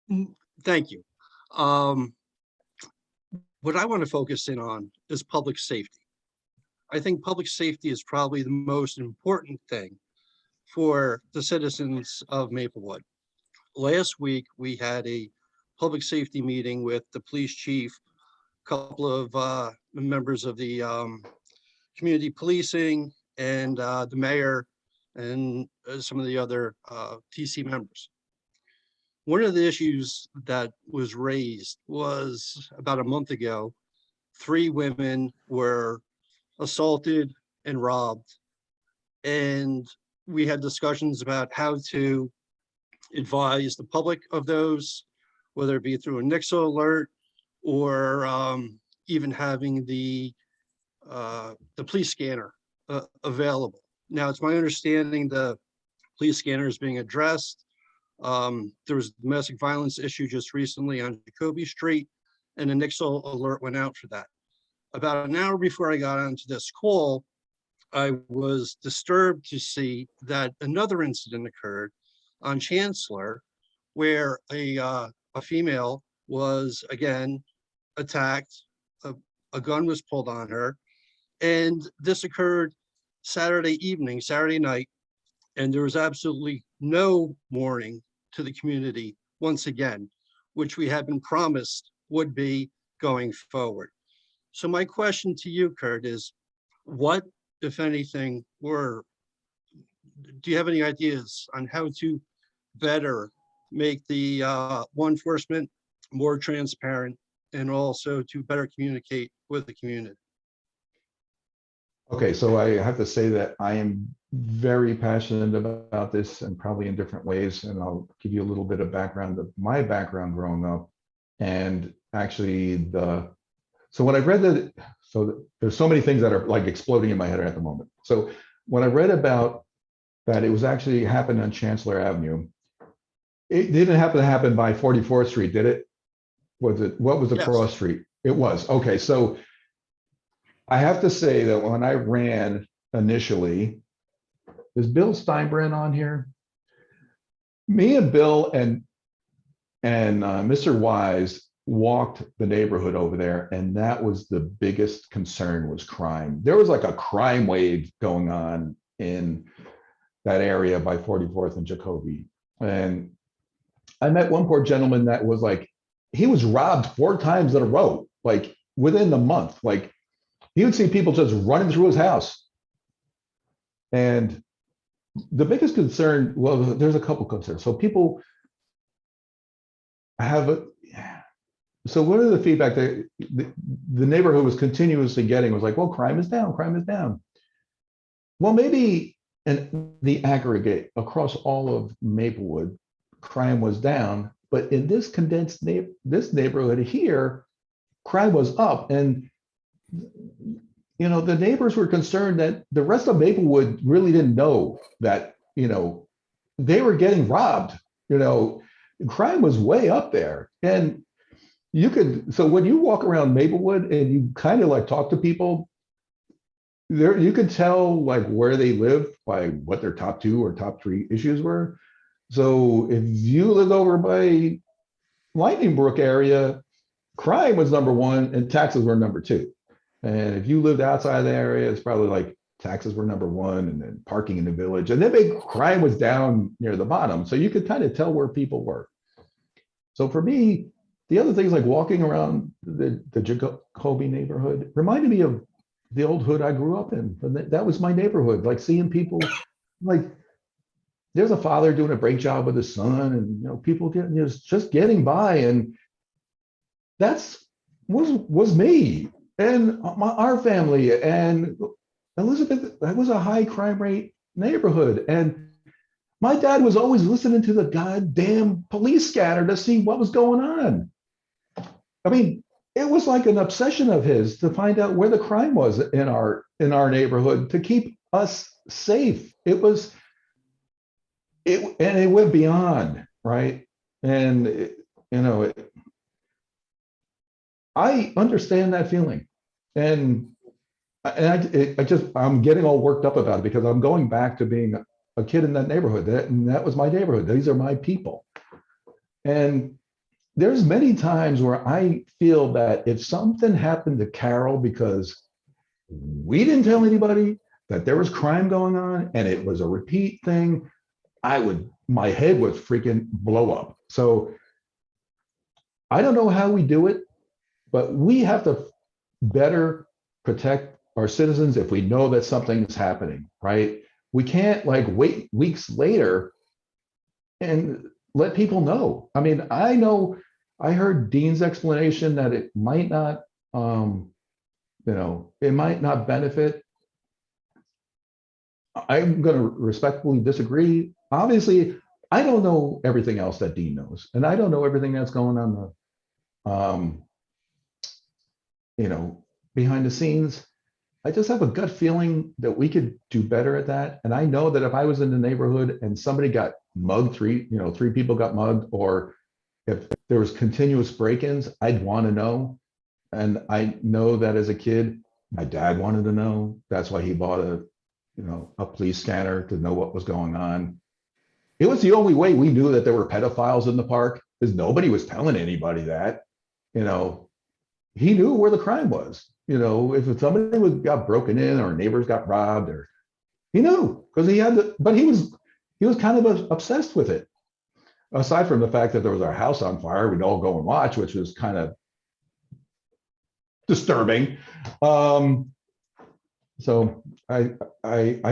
met. Thank you. What I want to focus in on is public safety. I think public safety is probably the most important thing for the citizens of Maplewood. Last week, we had a public safety meeting with the police chief, a couple of members of the community policing, and the mayor, and some of the other TC members. One of the issues that was raised was about a month ago, 3 women were assaulted and robbed. And we had discussions about how to advise the public of those whether it be through a Nixle alert or even having the police scanner available. Now, it's my understanding the police scanner is being addressed. There was a domestic violence issue just recently on Jacoby Street, and a Nixle alert went out for that. About an hour before I got onto this call, I was disturbed to see that another incident occurred on Chancellor, where a female was again attacked. A gun was pulled on her, and this occurred Saturday evening, Saturday night, and there was absolutely no warning to the community once again, which we had been promised would be going forward. So my question to you, Kurt, is what, if anything, do you have any ideas on how to better make the law enforcement more transparent and also to better communicate with the community? Okay, so I have to say that I am very passionate about this and probably in different ways. And I'll give you a little bit of background of my background growing up. And actually so when I read there's so many things that are like exploding in my head at the moment. So when I read about that, it was actually happened on Chancellor Avenue. It didn't happen to happen by 44th Street, did it? What was the Yes. cross street? It was. Okay, so I have to say that when I ran initially, is Bill Steinbrand on here? Me and Bill and Mr. Wise walked the neighborhood over there, and that was the biggest concern, was crime. There was like a crime wave going on in that area by 44th and Jacoby. And I met one poor gentleman that was like, he was robbed 4 times in a row, like within the month. Like he would see people just running through his house. And the biggest concern, well, there's a couple concerns. So people have so one of the feedback that the neighborhood was continuously getting was like, well, crime is down, crime is down. Well, maybe in the aggregate across all of Maplewood, crime was down, but in this condensed this neighborhood here, crime was up. And you know, the neighbors were concerned that the rest of Maplewood really didn't know that, you know, they were getting robbed. You know, crime was way up there. And so when you walk around Maplewood and you kind of like talk to people, there you could tell like where they live by what their top 2 or top 3 issues were. So if you lived over by Lightning Brook area, crime was number 1 and taxes were number 2. And if you lived outside the area, it's probably like taxes were number 1 and then parking in the village. And then crime was down near the bottom. So you could kind of tell where people were. So for me, the other things like walking around the Jacoby neighborhood reminded me of the old hood I grew up in. That was my neighborhood, like seeing people, like there's a father doing a great job with his son and, you know, people just getting by. And that's was me and our family. And Elizabeth, that was a high crime rate neighborhood. And my dad was always listening to the goddamn police scatter to see what was going on. I mean, it was like an obsession of his to find out where the crime was in our neighborhood to keep us safe. It went beyond, right? And I understand that feeling, and I'm getting all worked up about it because I'm going back to being a kid in that neighborhood. And that was my neighborhood. These are my people. And there's many times where I feel that if something happened to Carol because we didn't tell anybody that there was crime going on and it was a repeat thing, my head would freaking blow up. So I don't know how we do it, but we have to better protect our citizens if we know that something is happening, right? We can't like wait weeks later and let people know. I mean, I heard Dean's explanation that it might not, it might not benefit. I'm going to respectfully disagree. Obviously, I don't know everything else that Dean knows, and I don't know everything that's going on behind the scenes. I just have a gut feeling that we could do better at that. And I know that if I was in the neighborhood and somebody got mugged, three people got mugged, or if there was continuous break-ins, I'd want to know. And I know that as a kid, my dad wanted to know. That's why he bought a police scanner to know what was going on. It was the only way we knew that there were pedophiles in the park, because nobody was telling anybody that. He knew where the crime was. If somebody got broken in or neighbors got robbed, or he knew, because but he was kind of obsessed with it. Aside from the fact that there was our house on fire, we'd all go and watch, which was kind of disturbing. So I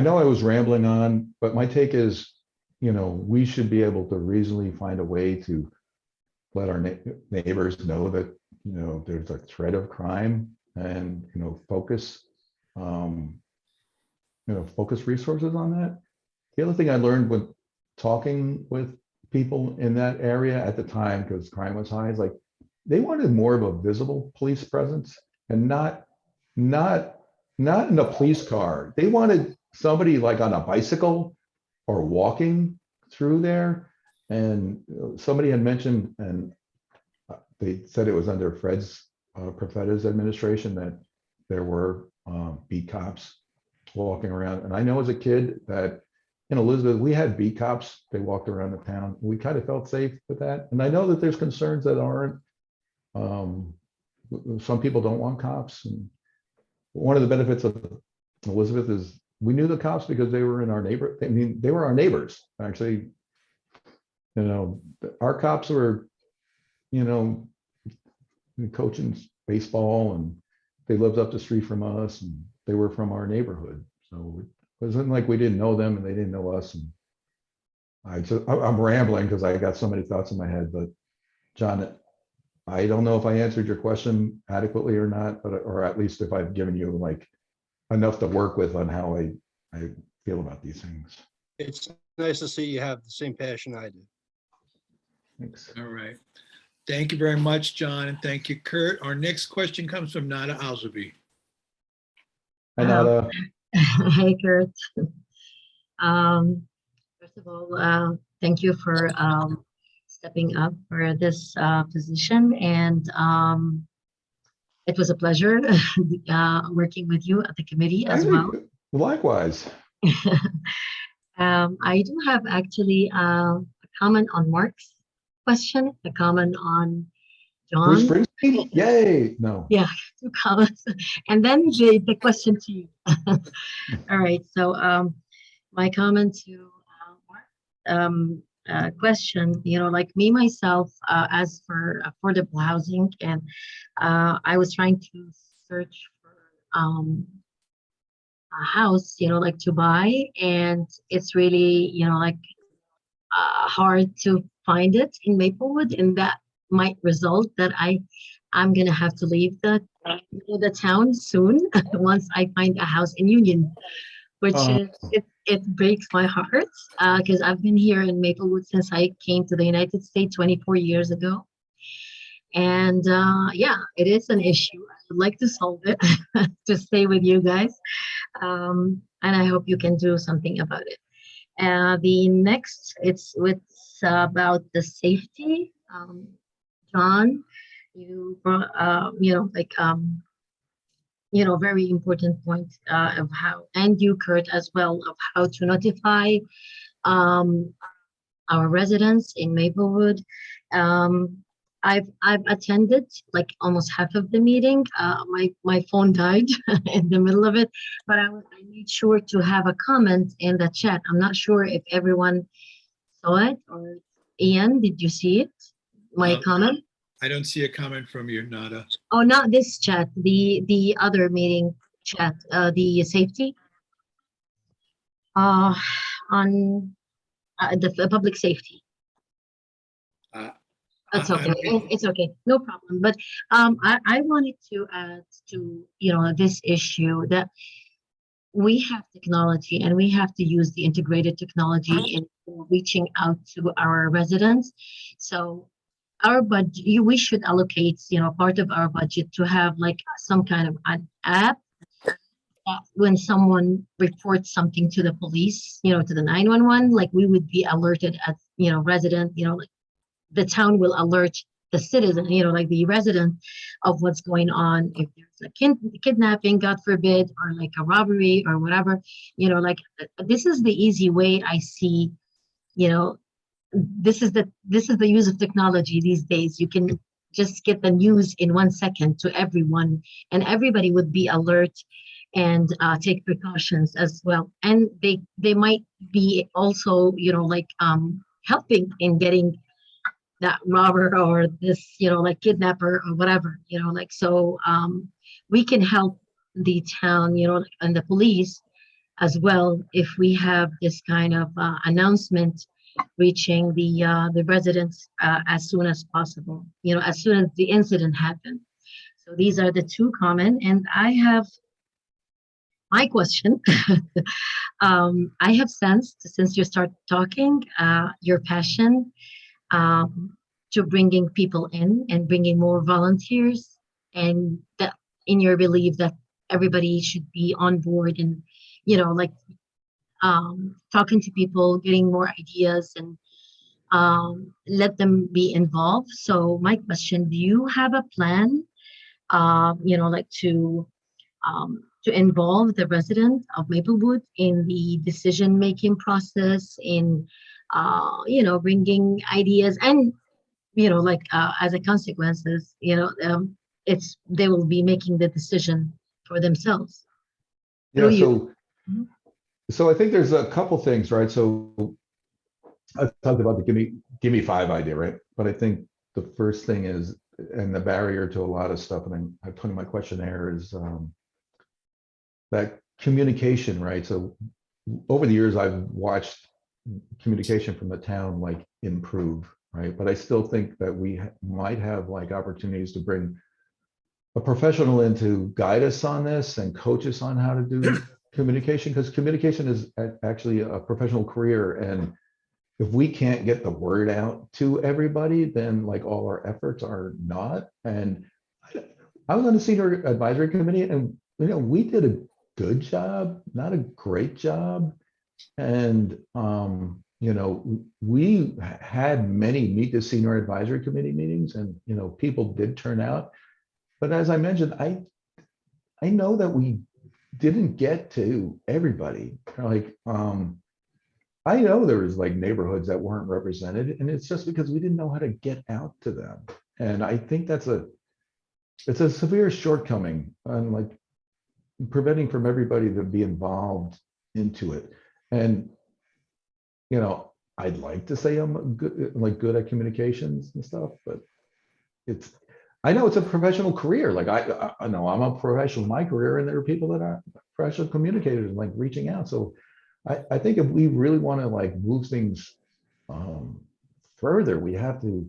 know I was rambling on, but my take is, we should be able to reasonably find a way to let our neighbors know that, there's a threat of crime, and, focus resources on that. The other thing I learned with talking with people in that area at the time, because crime was high, is like, they wanted more of a visible police presence, and not in a police car. They wanted somebody like on a bicycle or walking through there. And somebody had mentioned, and they said it was under Fred's Profetta's administration, that there were beat cops walking around. And I know as a kid that in Elizabeth, we had beat cops. They walked around the town. We kind of felt safe with that. And I know that there's concerns that aren't. Some people don't want cops. And one of the benefits of Elizabeth is we knew the cops because they were in our neighbor. I mean, they were our neighbors, actually. Our cops were, coaching baseball, and they lived up the street from us, and they were from our neighborhood. So it wasn't like we didn't know them and they didn't know us. And I'm rambling because I got so many thoughts in my head, but John, I don't know if I answered your question adequately or not, or at least if I've given you like enough to work with on how I feel about these things. It's nice to see you have the same passion I do. Thanks. All right. Thank you very much, John, and thank you, Kurt. Our next question comes from Nada Alzabi. Hi, Nada. Hey, Kurt. First of all, thank you for stepping up for this position, and it was a pleasure working with you at the committee as well. Likewise. I do have actually a comment on Mark's question, a comment on Bruce John. Springsteen? Yay! No. Yeah, 2 comments, and then the question to you. All right, so my comment to Mark, question, like me myself, as for affordable housing, and I was trying to search for a house, like to buy, and it's really, hard to find it in Maplewood, and that might result that I'm gonna have to leave the town soon once I find a house in Union, which is it breaks my heart because I've been here in Maplewood since I came to the United States 24 years ago, and yeah, it is an issue. I would like to solve it to stay with you guys, and I hope you can do something about it. The next, it's about the safety. John, you brought, very important point of how, and you, Kurt, as well, of how to notify our residents in Maplewood. I've attended like almost half of the meeting. My phone died in the middle of it, but I made sure to have a comment in the chat. I'm not sure if everyone saw it, or Ian, did you see it? My comment? I don't see a comment from you, Nada. Oh, not this chat, the other meeting chat, the safety. On the public safety. That's okay. It's okay. No problem. But I wanted to add to, this issue that we have technology and we have to use the integrated technology in reaching out to our residents. So our budget, we should allocate, part of our budget to have like some kind of an app that when someone reports something to the police, to the 911, like we would be alerted as, resident, like the town will alert the citizen, like the resident of what's going on. If there's a kidnapping, God forbid, or like a robbery or whatever, like this is the easy way I see, this is the use of technology these days. You can just get the news in 1 second to everyone, and everybody would be alert and take precautions as well. And they might be also, helping in getting that robber or this, like kidnapper or whatever, so we can help the town, and the police as well if we have this kind of announcement reaching the residents as soon as possible, as soon as the incident happened. So these are the two common, and I have my question. I have sensed since you start talking, your passion to bringing people in and bringing more volunteers, and that in your belief that everybody should be on board and, talking to people, getting more ideas, and let them be involved. So my question, do you have a plan, to involve the residents of Maplewood in the decision-making process, in, bringing ideas, and, as a consequences, they will be making the decision for themselves. Yeah, Through you. so I think there's a couple things, right? So I talked about the give me five idea, right? But I think the first thing is, and the barrier to a lot of stuff, and I put in my questionnaire, is that communication, right? So over the years, I've watched communication from the town like improve, right? But I still think that we might have like opportunities to bring a professional in to guide us on this and coach us on how to do communication, because communication is actually a professional career. And if we can't get the word out to everybody, then like all our efforts are not. And I was on the senior advisory committee, and we did a good job, not a great job. And we had many meet the senior advisory committee meetings, and people did turn out. But as I mentioned, I know that we didn't get to everybody. Like I know there was like neighborhoods that weren't represented, and it's just because we didn't know how to get out to them. And I think it's a severe shortcoming on like preventing from everybody to be involved into it. And I'd like to say I'm good at communications and stuff, but I know it's a professional career. Like I know I'm a professional in my career, and there are people that are professional communicators and like reaching out. So I think if we really want to like move things further, we have to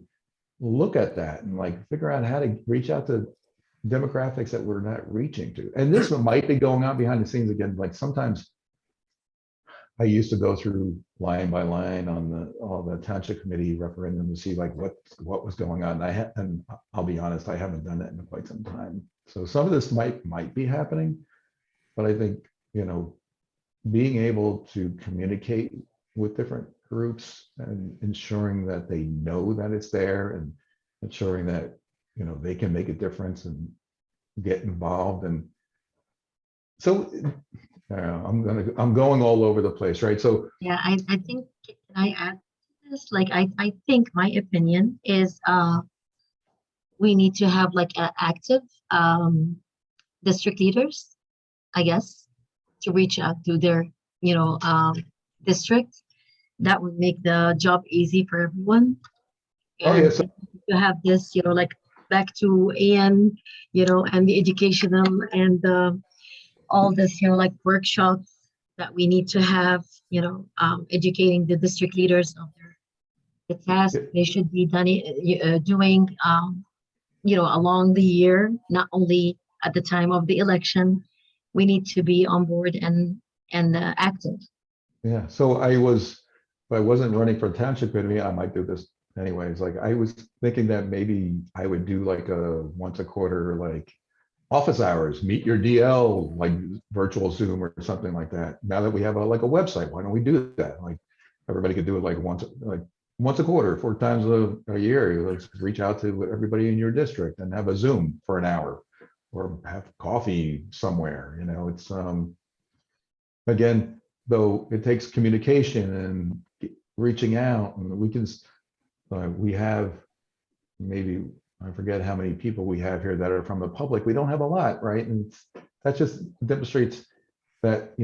look at that and like figure out how to reach out to demographics that we're not reaching to. And this might be going on behind the scenes again. Like sometimes I used to go through line by line on all the township committee referendum to see like what was going on. And I'll be honest, I haven't done that in quite some time. So some of this might be happening, but I think, being able to communicate with different groups and ensuring that they know that it's there, and ensuring that, they can make a difference and get involved. And so I'm going all over the place, right? So Yeah, I think, can I add to this? Like, I think my opinion is we need to have like active district leaders, I guess, to reach out to their, district. That would make the job easy for everyone. Oh, yeah, And to have this, like back to Ian, and the educational and all this, like workshops that we need to have, educating the district leaders of the task they should be doing, along the year, not only at the time of the election. We need to be on board and active. yeah, so I wasn't running for township committee, I might do this anyways. Like I was thinking that maybe I would do like a once a quarter, like office hours, meet your DL, like virtual Zoom or something like that. Now that we have like a website, why don't we do that? Like everybody could do it like once a quarter, 4 times a year. Let's reach out to everybody in your district and have a Zoom for an hour or have coffee somewhere. It's again, though it takes communication and reaching out, and we have maybe, I forget how many people we have here that are from the public. We don't have a lot, right? And that just demonstrates that,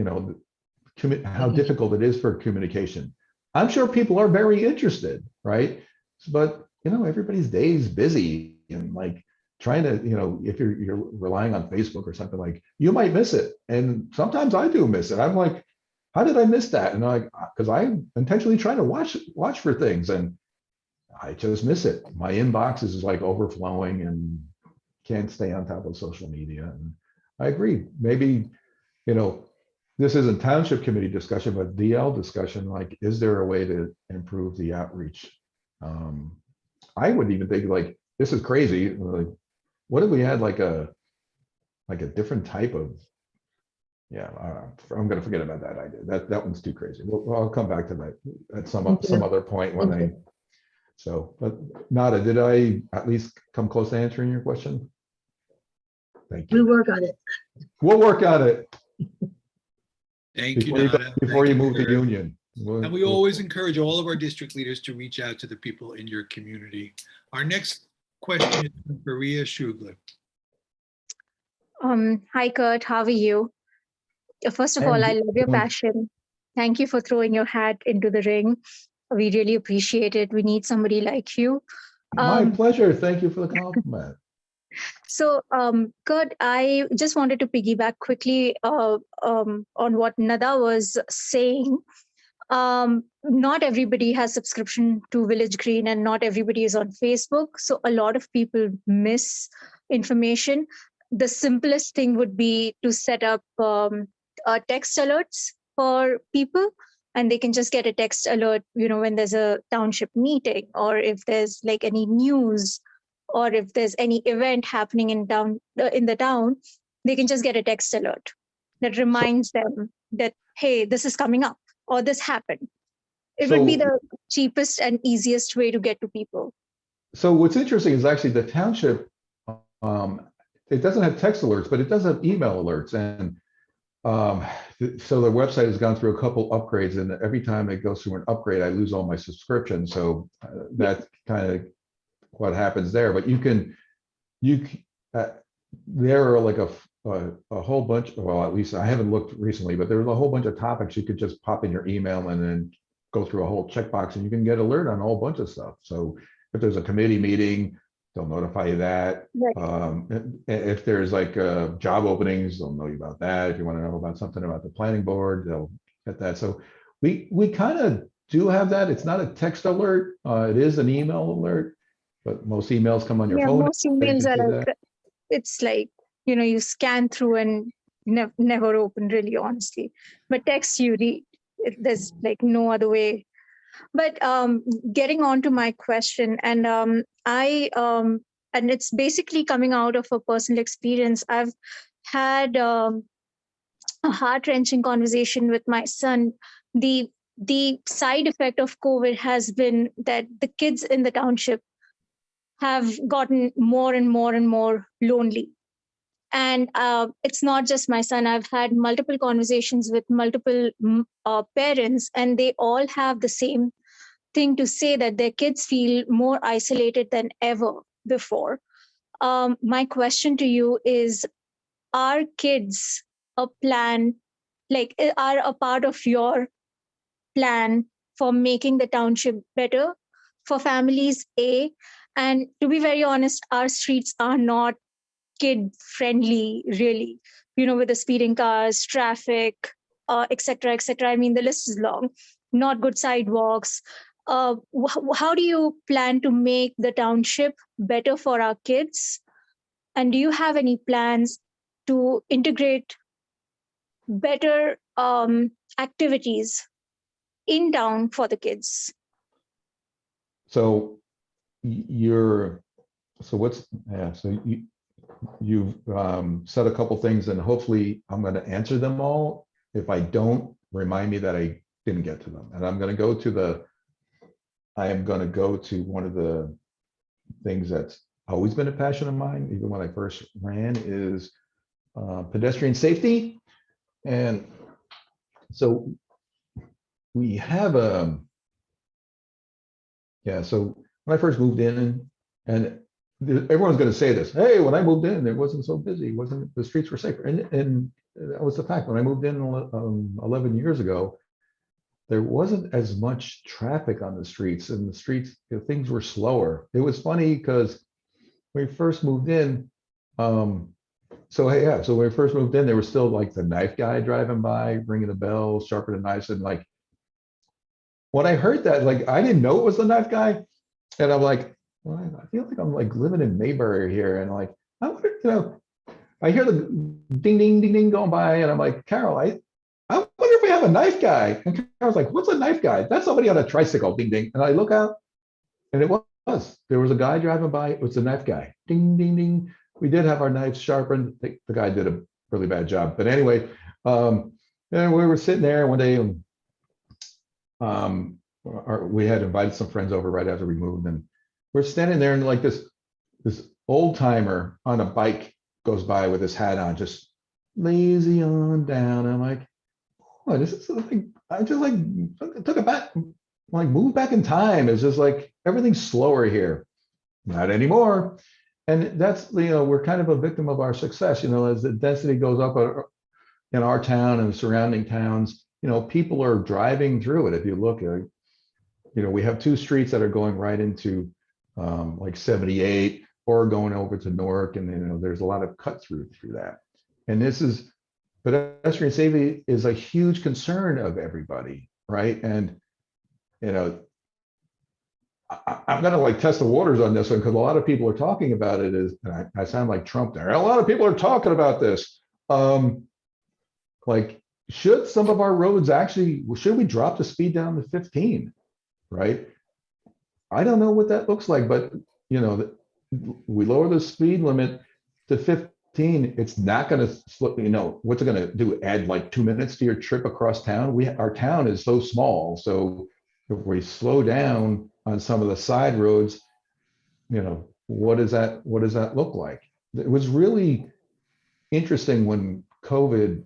how difficult it is for communication. I'm sure people are very interested, right? But, everybody's day is busy and like trying to, if you're relying on Facebook or something, like you might miss it. And sometimes I do miss it. I'm like, how did I miss that? And because I'm intentionally trying to watch for things and I just miss it. My inbox is like overflowing and can't stay on top of social media. And I agree. Maybe, this isn't township committee discussion, but DL discussion. Like, is there a way to improve the outreach? I would even think like, this is crazy. Like, what if we had like a different type of, I'm going to forget about that idea. That one's too crazy. I'll come back to that at some other point when but Nada, did I at least come close to answering your question? Thank you. We'll work on it. We'll work on it. Thank you, Before Nada. before Thank you move to Kurt. union. And we always encourage all of our district leaders to reach out to the people in your community. Our next question is from Maria Shugler. Hi, Kurt. How are you? First of all, I love your passion. Thank you for throwing your hat into the ring. We really appreciate it. We need somebody like you. My pleasure. Thank you for the compliment. So, Kurt, I just wanted to piggyback quickly on what Nada was saying. Not everybody has subscription to Village Green and not everybody is on Facebook. So a lot of people miss information. The simplest thing would be to set up text alerts for people, and they can just get a text alert, when there's a township meeting or if there's like any news or if there's any event happening in the town, they can just get a text alert that reminds them that, hey, this is coming up or this happened. It would be the cheapest and easiest way to get to people. So what's interesting is actually the township, it doesn't have text alerts, but it does have email alerts. And so the website has gone through a couple upgrades, and every time it goes through an upgrade, I lose all my subscriptions. So that's kind of what happens there. But there are like a whole bunch, well, at least I haven't looked recently, but there's a whole bunch of topics you could just pop in your email and then go through a whole checkbox and you can get alert on a whole bunch of stuff. So if there's a committee meeting, they'll notify you that. Right. If there's like job openings, they'll know you about that. If you want to know about something about the planning board, they'll get that. So we kind of do have that. It's not a text alert. It is an email alert, but most emails come on your phone. Most emails are like, it's like, you scan through and never open, really, honestly. But text you read. There's like no other way. But getting on to my question, and and it's basically coming out of a personal experience. I've had a heart-wrenching conversation with my son. The side effect of COVID has been that the kids in the township have gotten more and more and more lonely. And it's not just my son. I've had multiple conversations with multiple parents, and they all have the same thing to say, that their kids feel more isolated than ever before. My question to you is, are kids a plan, like are a part of your plan for making the township better for families, A? And to be very honest, our streets are not kid friendly, really, with the speeding cars, traffic, et cetera, et cetera. I mean, the list is long. Not good sidewalks. How do you plan to make the township better for our kids? And do you have any plans to integrate better activities in town for the kids. So you've said a couple things, and hopefully I'm going to answer them all. If I don't, remind me that I didn't get to them. And I am going to go to one of the things that's always been a passion of mine, even when I first ran, is pedestrian safety. And so we have so when I first moved in, and everyone's going to say this, hey, when I moved in, it wasn't so busy, the streets were safer. And that was the fact. When I moved in 11 years ago, there wasn't as much traffic on the streets, and the streets, things were slower. It was funny because when we first moved in, so when we first moved in, there was still like the knife guy driving by, ringing the bell, sharpening knives, and like, when I heard that, like, I didn't know it was the knife guy, and I'm like, well, I feel like I'm like living in Mayberry here, and like, I wonder, I hear the ding, ding, ding, ding going by, and I'm like, Carol, I wonder if we have a knife guy. And Carol's like, what's a knife guy? That's somebody on a tricycle, ding, ding. And I look out, and it was. There was a guy driving by. It was a knife guy, ding, ding, ding. We did have our knives sharpened. The guy did a really bad job. But anyway, and we were sitting there one day, and we had invited some friends over right after we moved, and we're standing there, and like this old timer on a bike goes by with his hat on, just lazy on down. I'm like, oh, this is like, I just like took it back, like moved back in time. It's just like everything's slower here. Not anymore. And that's, we're kind of a victim of our success, as the density goes up in our town and the surrounding towns, people are driving through it. If you look at, we have two streets that are going right into like 78 or going over to Newark, and there's a lot of cut through that. And pedestrian safety is a huge concern of everybody, right? And I'm gonna like test the waters on this one, because a lot of people are talking about it. I sound like Trump there. A lot of people are talking about this. Like, should some of our roads should we drop the speed down to 15, right? I don't know what that looks like, but we lower the speed limit to 15. It's not going to slip. What's it going to do? Add like 2 minutes to your trip across town? Our town is so small, so if we slow down on some of the side roads, what does that look like? It was really interesting when COVID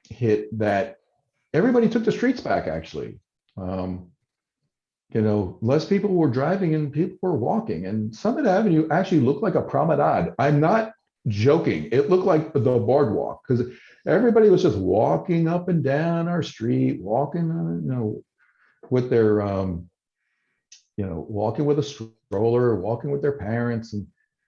hit that everybody took the streets back, actually. Less people were driving and people were walking, and Summit Avenue actually looked like a promenade. I'm not joking. It looked like the boardwalk, because everybody was just walking up and down our street, walking, with their, walking with a stroller, walking with their parents. And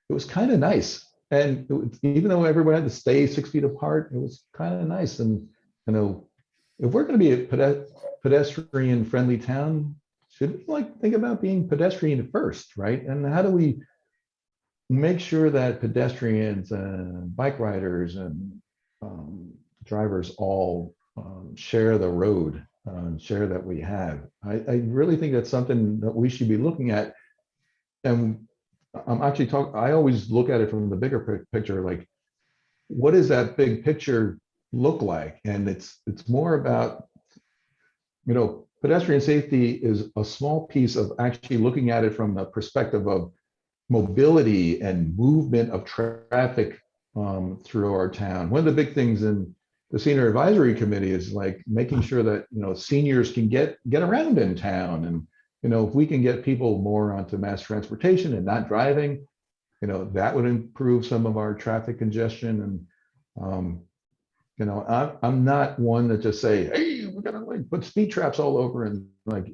it was kind of nice. And even though everyone had to stay 6 feet apart, it was kind of nice. And, if we're going to be a pedestrian friendly town, should we think about being pedestrian first, right? And how do we make sure that pedestrians and bike riders and drivers all share the road, share that we have? I really think that's something that we should be looking at. And I'm actually I always look at it from the bigger picture, like, what does that big picture look like? And it's more about, pedestrian safety is a small piece of actually looking at it from the perspective of mobility and movement of traffic through our town. One of the big things in the senior advisory committee is like making sure that seniors can get around in town, and if we can get people more onto mass transportation and not driving, that would improve some of our traffic congestion. And I'm not one that just say, hey, we're gonna put speed traps all over and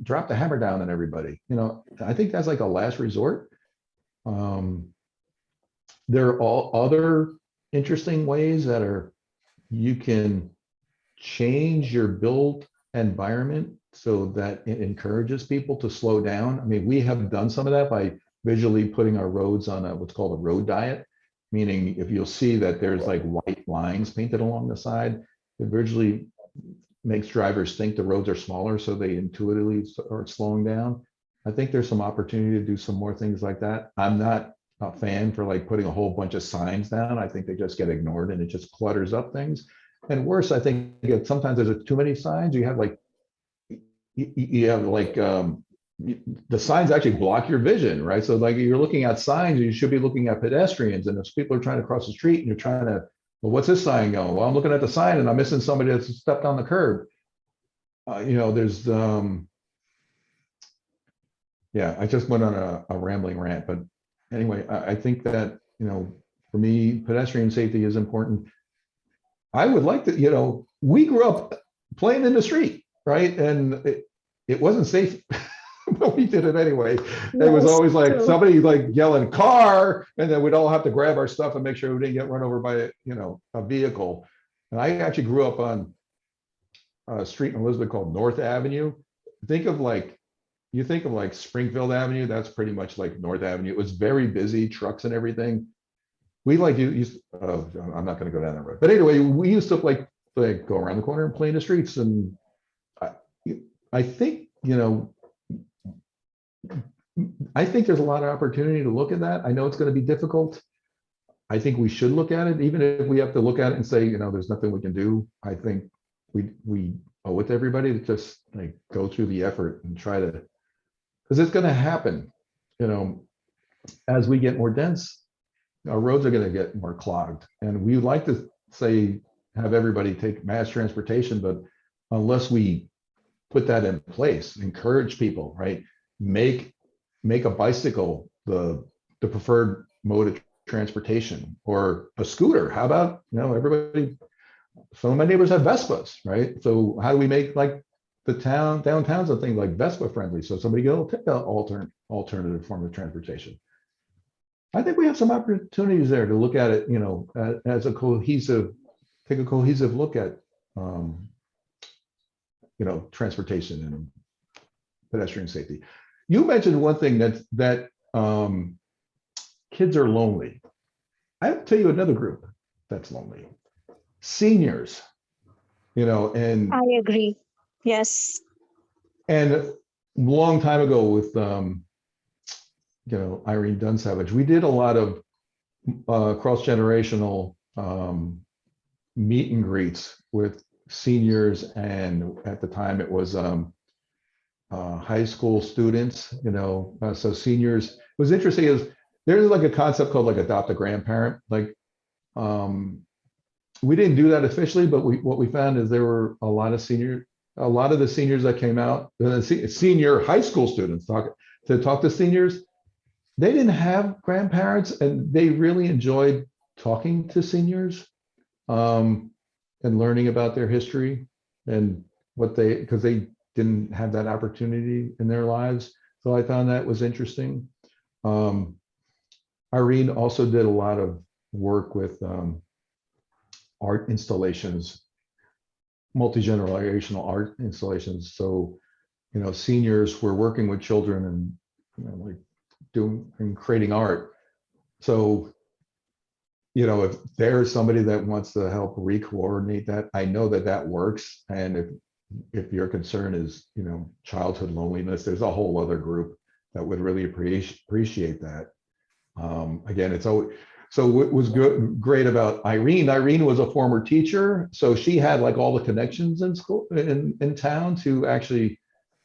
drop the hammer down on everybody. I think that's like a last resort. There are all other interesting ways that you can change your built environment so that it encourages people to slow down. I mean, we have done some of that by visually putting our roads on what's called a road diet, meaning if you'll see that there's like white lines painted along the side, it visually makes drivers think the roads are smaller, so they intuitively start slowing down. I think there's some opportunity to do some more things like that. I'm not a fan for like putting a whole bunch of signs down. I think they just get ignored and it just clutters up things. And worse, I think sometimes there's too many signs. You have like, the signs actually block your vision, right? So like you're looking at signs, you should be looking at pedestrians. And if people are trying to cross the street and you're trying to, well, what's this sign going? Well, I'm looking at the sign and I'm missing somebody that's stepped on the curb. There's, yeah, I just went on a rambling rant, but anyway, I think that, for me, pedestrian safety is important. I would like to, we grew up playing in the street, right? And it wasn't safe, but we did it anyway. It was always like somebody like yelling car, and then we'd all have to grab our stuff and make sure we didn't get run over by, a vehicle. And I actually grew up on a street in Elizabeth called North Avenue. You think of like Springfield Avenue, that's pretty much like North Avenue. It was very busy, trucks and everything. We I'm not going to go down that road. But anyway, we used to like go around the corner and play in the streets. And I think, I think there's a lot of opportunity to look at that. I know it's going to be difficult. I think we should look at it, even if we have to look at it and say, there's nothing we can do. I think we owe it to everybody to just like go through the effort and try to, because it's going to happen, as we get more dense, our roads are going to get more clogged. And we like to say, have everybody take mass transportation, but unless we put that in place, encourage people, right? Make a bicycle the preferred mode of transportation, or a scooter. How about, everybody, some of my neighbors have Vespas, right? So how do we make like the downtowns a thing like Vespa friendly, so somebody can take an alternative form of transportation? I think we have some opportunities there to look at it, as take a cohesive look at, transportation and pedestrian safety. You mentioned one thing that kids are lonely. I'll tell you another group that's lonely: seniors. And I agree. Yes. And a long time ago with Irene Dunsavage, we did a lot of cross-generational meet and greets with seniors, and at the time it was high school students, so seniors. It was interesting is there's like a concept called like adopt a grandparent. Like we didn't do that officially, but what we found is there were a lot of the seniors that came out, senior high school students talk to seniors. They didn't have grandparents, and they really enjoyed talking to seniors and learning about their history and because they didn't have that opportunity in their lives. So I found that was interesting. Irene also did a lot of work with art installations, multi-generational art installations. So, seniors were working with children and like doing and creating art. So, if there's somebody that wants to help re-coordinate that, I know that works. And if your concern is, childhood loneliness, there's a whole other group that would really appreciate that. Again, it's always, so what was great about Irene was a former teacher. So she had like all the connections in school, in town to actually,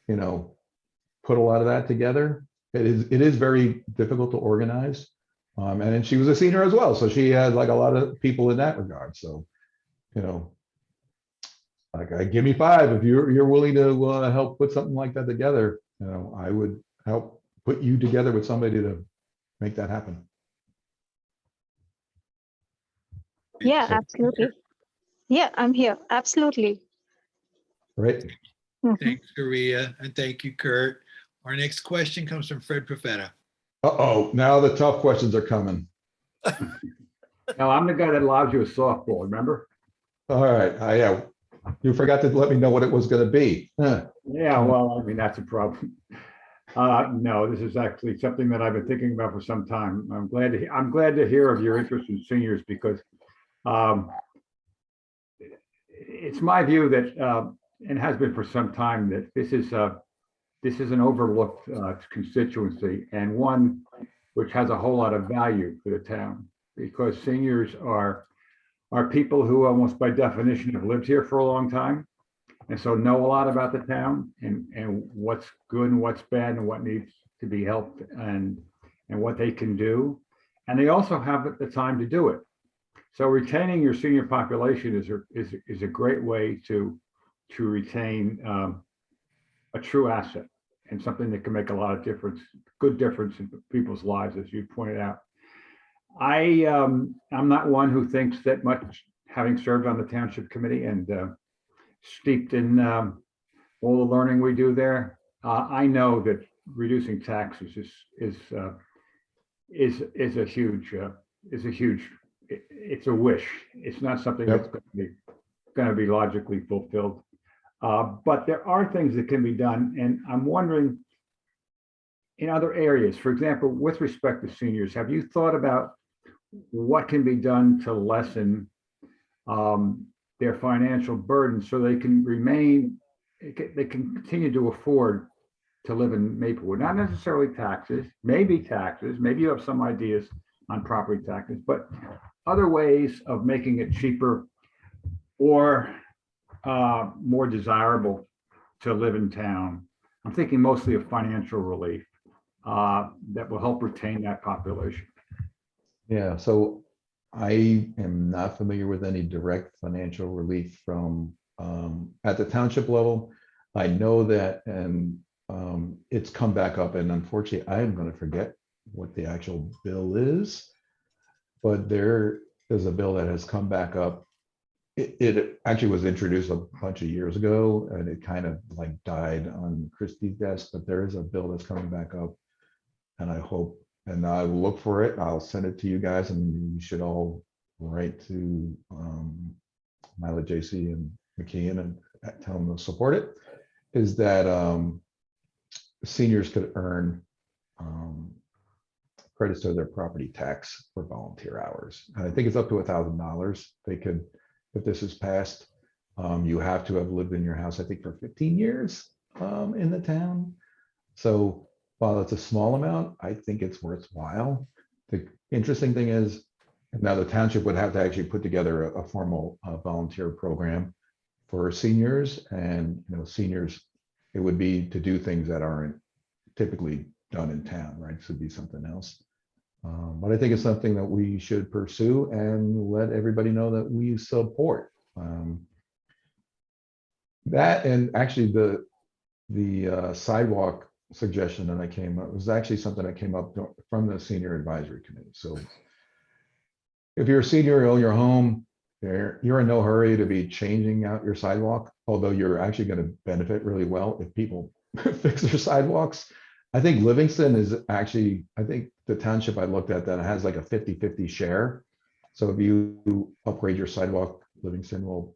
put a lot of that together. It is very difficult to organize. And then she was a senior as well. So she had like a lot of people in that regard. So, like, give me 5 if you're willing to help put something like that together. I would help put you together with somebody to make that happen. Yeah, absolutely. Yeah, I'm here. Absolutely. Right. Thanks, Korea, and thank you, Kurt. Our next question comes from Fred Profeta. Uh-oh, now the tough questions are coming. Now, I'm the guy that allows you a softball, remember? All right, yeah. You forgot to let me know what it was going to be. Yeah, well, I mean, that's a problem. No, this is actually something that I've been thinking about for some time. I'm glad to hear of your interest in seniors, because it's my view that and has been for some time, that this is an overlooked constituency, and one which has a whole lot of value for the town, because seniors are people who almost by definition have lived here for a long time, and so know a lot about the town and what's good and what's bad and what needs to be helped and what they can do. And they also have the time to do it. So retaining your senior population is a great way to retain a true asset and something that can make a lot of good difference in people's lives, as you pointed out. I'm not one who thinks that much, having served on the township committee and steeped in all the learning we do there. I know that reducing taxes is a huge it's a wish. It's not something that's going to be logically fulfilled. But there are things that can be done, and I'm wondering, in other areas, for example, with respect to seniors, have you thought about what can be done to lessen their financial burden so they can continue to afford to live in Maplewood? Not necessarily taxes, maybe you have some ideas on property taxes, but other ways of making it cheaper or more desirable to live in town. I'm thinking mostly of financial relief that will help retain that population. Yeah, so I am not familiar with any direct financial relief from at the township level. I know that, and it's come back up, and unfortunately, I am going to forget what the actual bill is, but there is a bill that has come back up. It actually was introduced a bunch of years ago, and it kind of like died on Christie's desk, but there is a bill that's coming back up, and I hope, and I will look for it. I'll send it to you guys, and you should all write to Mila, JC, and McKeon and tell them to support it. Is that seniors could earn credits to their property tax for volunteer hours. And I think it's up to $1,000. They could, if this is passed, you have to have lived in your house, I think, for 15 years in the town. So while it's a small amount, I think it's worthwhile. The interesting thing is, now the township would have to actually put together a formal volunteer program for seniors, and seniors, it would be to do things that aren't typically done in town, right? This would be something else. But I think it's something that we should pursue and let everybody know that we support. That, and actually the sidewalk suggestion that I came up was actually something that came up from the senior advisory committee. So if you're a senior, you own your home, you're in no hurry to be changing out your sidewalk, although you're actually going to benefit really well if people fix their sidewalks. I think Livingston is actually, I think the township I looked at that has like a 50-50 share. So if you upgrade your sidewalk, Livingston will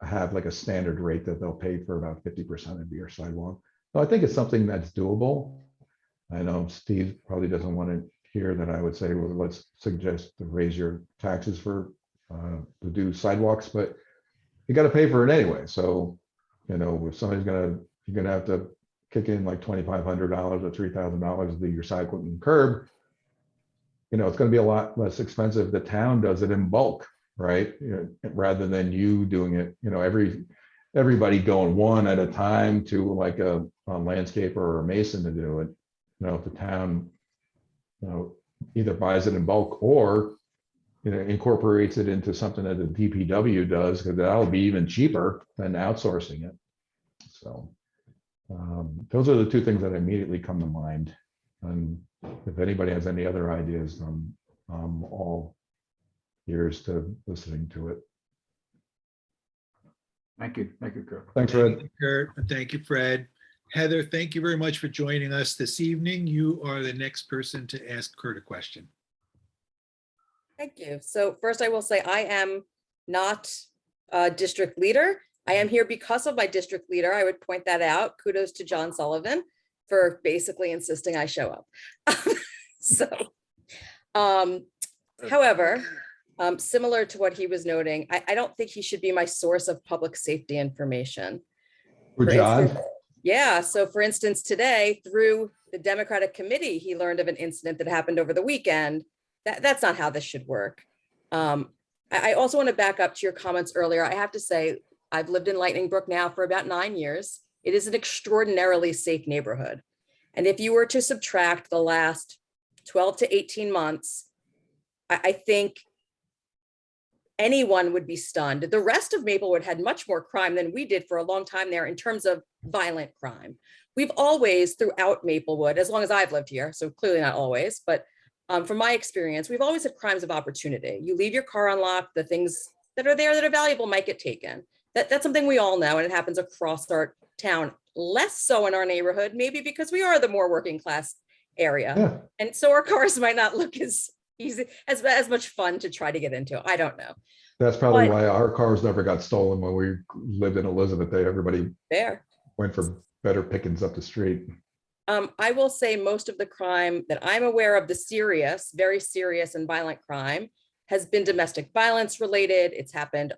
have like a standard rate that they'll pay for about 50% of your sidewalk. So I think it's something that's doable. I know Steve probably doesn't want to hear that I would say, well, let's suggest to raise your taxes for to do sidewalks, but you got to pay for it anyway. So, if somebody's you're gonna have to kick in like $2,500 or $3,000 to do your sidewalk and curb, it's going to be a lot less expensive. The town does it in bulk, right? Rather than you doing it, everybody going one at a time to like a landscaper or a mason to do it. If the town, either buys it in bulk or incorporates it into something that the DPW does, because that'll be even cheaper than outsourcing it. So those are the two things that immediately come to mind. And if anybody has any other ideas, I'm all ears to listening to it. Thank you, Kurt. Thanks, Thank Fred. you, Kurt, and thank you, Fred. Heather, thank you very much for joining us this evening. You are the next person to ask Kurt a question. Thank you. So first I will say I am not a district leader. I am here because of my district leader. I would point that out. Kudos to John Sullivan for basically insisting I show up. However, Similar to what he was noting, I don't think he should be my source of public safety information. For For John? instance, yeah, so for instance, today through the Democratic committee, he learned of an incident that happened over the weekend. That's not how this should work. I also want to back up to your comments earlier. I have to say, I've lived in Lightning Brook now for about 9 years. It is an extraordinarily safe neighborhood. And if you were to subtract the last 12 to 18 months, I think anyone would be stunned. The rest of Maplewood had much more crime than we did for a long time there in terms of violent crime. We've always, throughout Maplewood, as long as I've lived here, so clearly not always, but from my experience, we've always had crimes of opportunity. You leave your car unlocked, the things that are there that are valuable might get taken. That's something we all know, and it happens across our town. Less so in our neighborhood, maybe because we are the more working class area. Yeah. And so our cars might not look as easy, as much fun to try to get into. I don't know. That's probably But- why our cars never got stolen when we lived in Elizabeth. Everybody There. went for better pickings up the street. I will say most of the crime that I'm aware of, the serious, very serious and violent crime, has been domestic violence related. It's happened,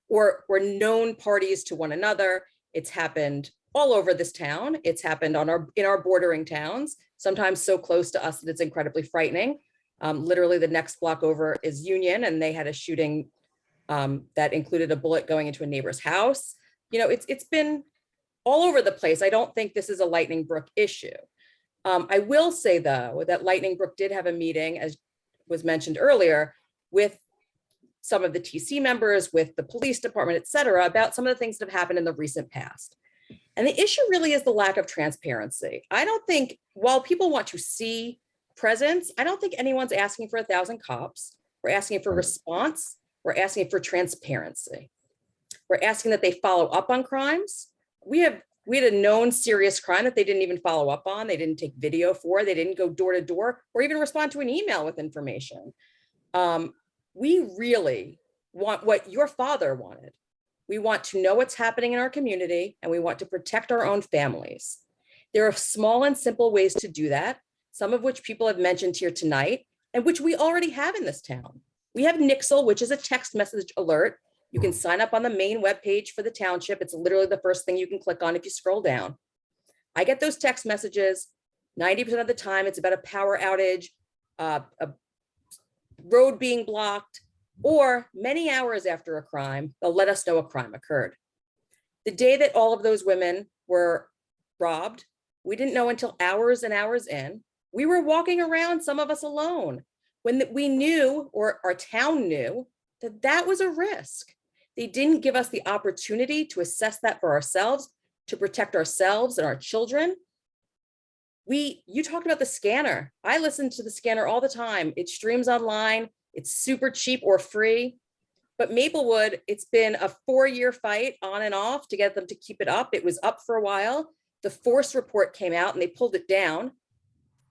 or known parties to one another. It's happened all over this town. It's happened in our bordering towns, sometimes so close to us that it's incredibly frightening. Literally the next block over is Union, and they had a shooting that included a bullet going into a neighbor's house. You know, it's been all over the place. I don't think this is a Lightning Brook issue. I will say, though, that Lightning Brook did have a meeting, as was mentioned earlier, with some of the TC members, with the police department, et cetera, about some of the things that have happened in the recent past. And the issue really is the lack of transparency. I don't think, while people want to see presence, I don't think anyone's asking for 1,000 cops. We're asking for response. We're asking for transparency. We're asking that they follow up on crimes. We had a known serious crime that they didn't even follow up on. They didn't take video for, they didn't go door to door or even respond to an email with information. We really want what your father wanted. We want to know what's happening in our community, and we want to protect our own families. There are small and simple ways to do that, some of which people have mentioned here tonight, and which we already have in this town. We have Nixle, which is a text message alert. You can sign up on the main webpage for the township. It's literally the first thing you can click on if you scroll down. I get those text messages. 90% of the time, it's about a power outage, a road being blocked, or many hours after a crime, they'll let us know a crime occurred. The day that all of those women were robbed, we didn't know until hours and hours in. We were walking around, some of us alone, when we knew, or our town knew, that that was a risk. They didn't give us the opportunity to assess that for ourselves, to protect ourselves and our children. You talked about the scanner. I listen to the scanner all the time. It streams online. It's super cheap or free. But Maplewood, it's been a 4-year fight on and off to get them to keep it up. It was up for a while. The force report came out and they pulled it down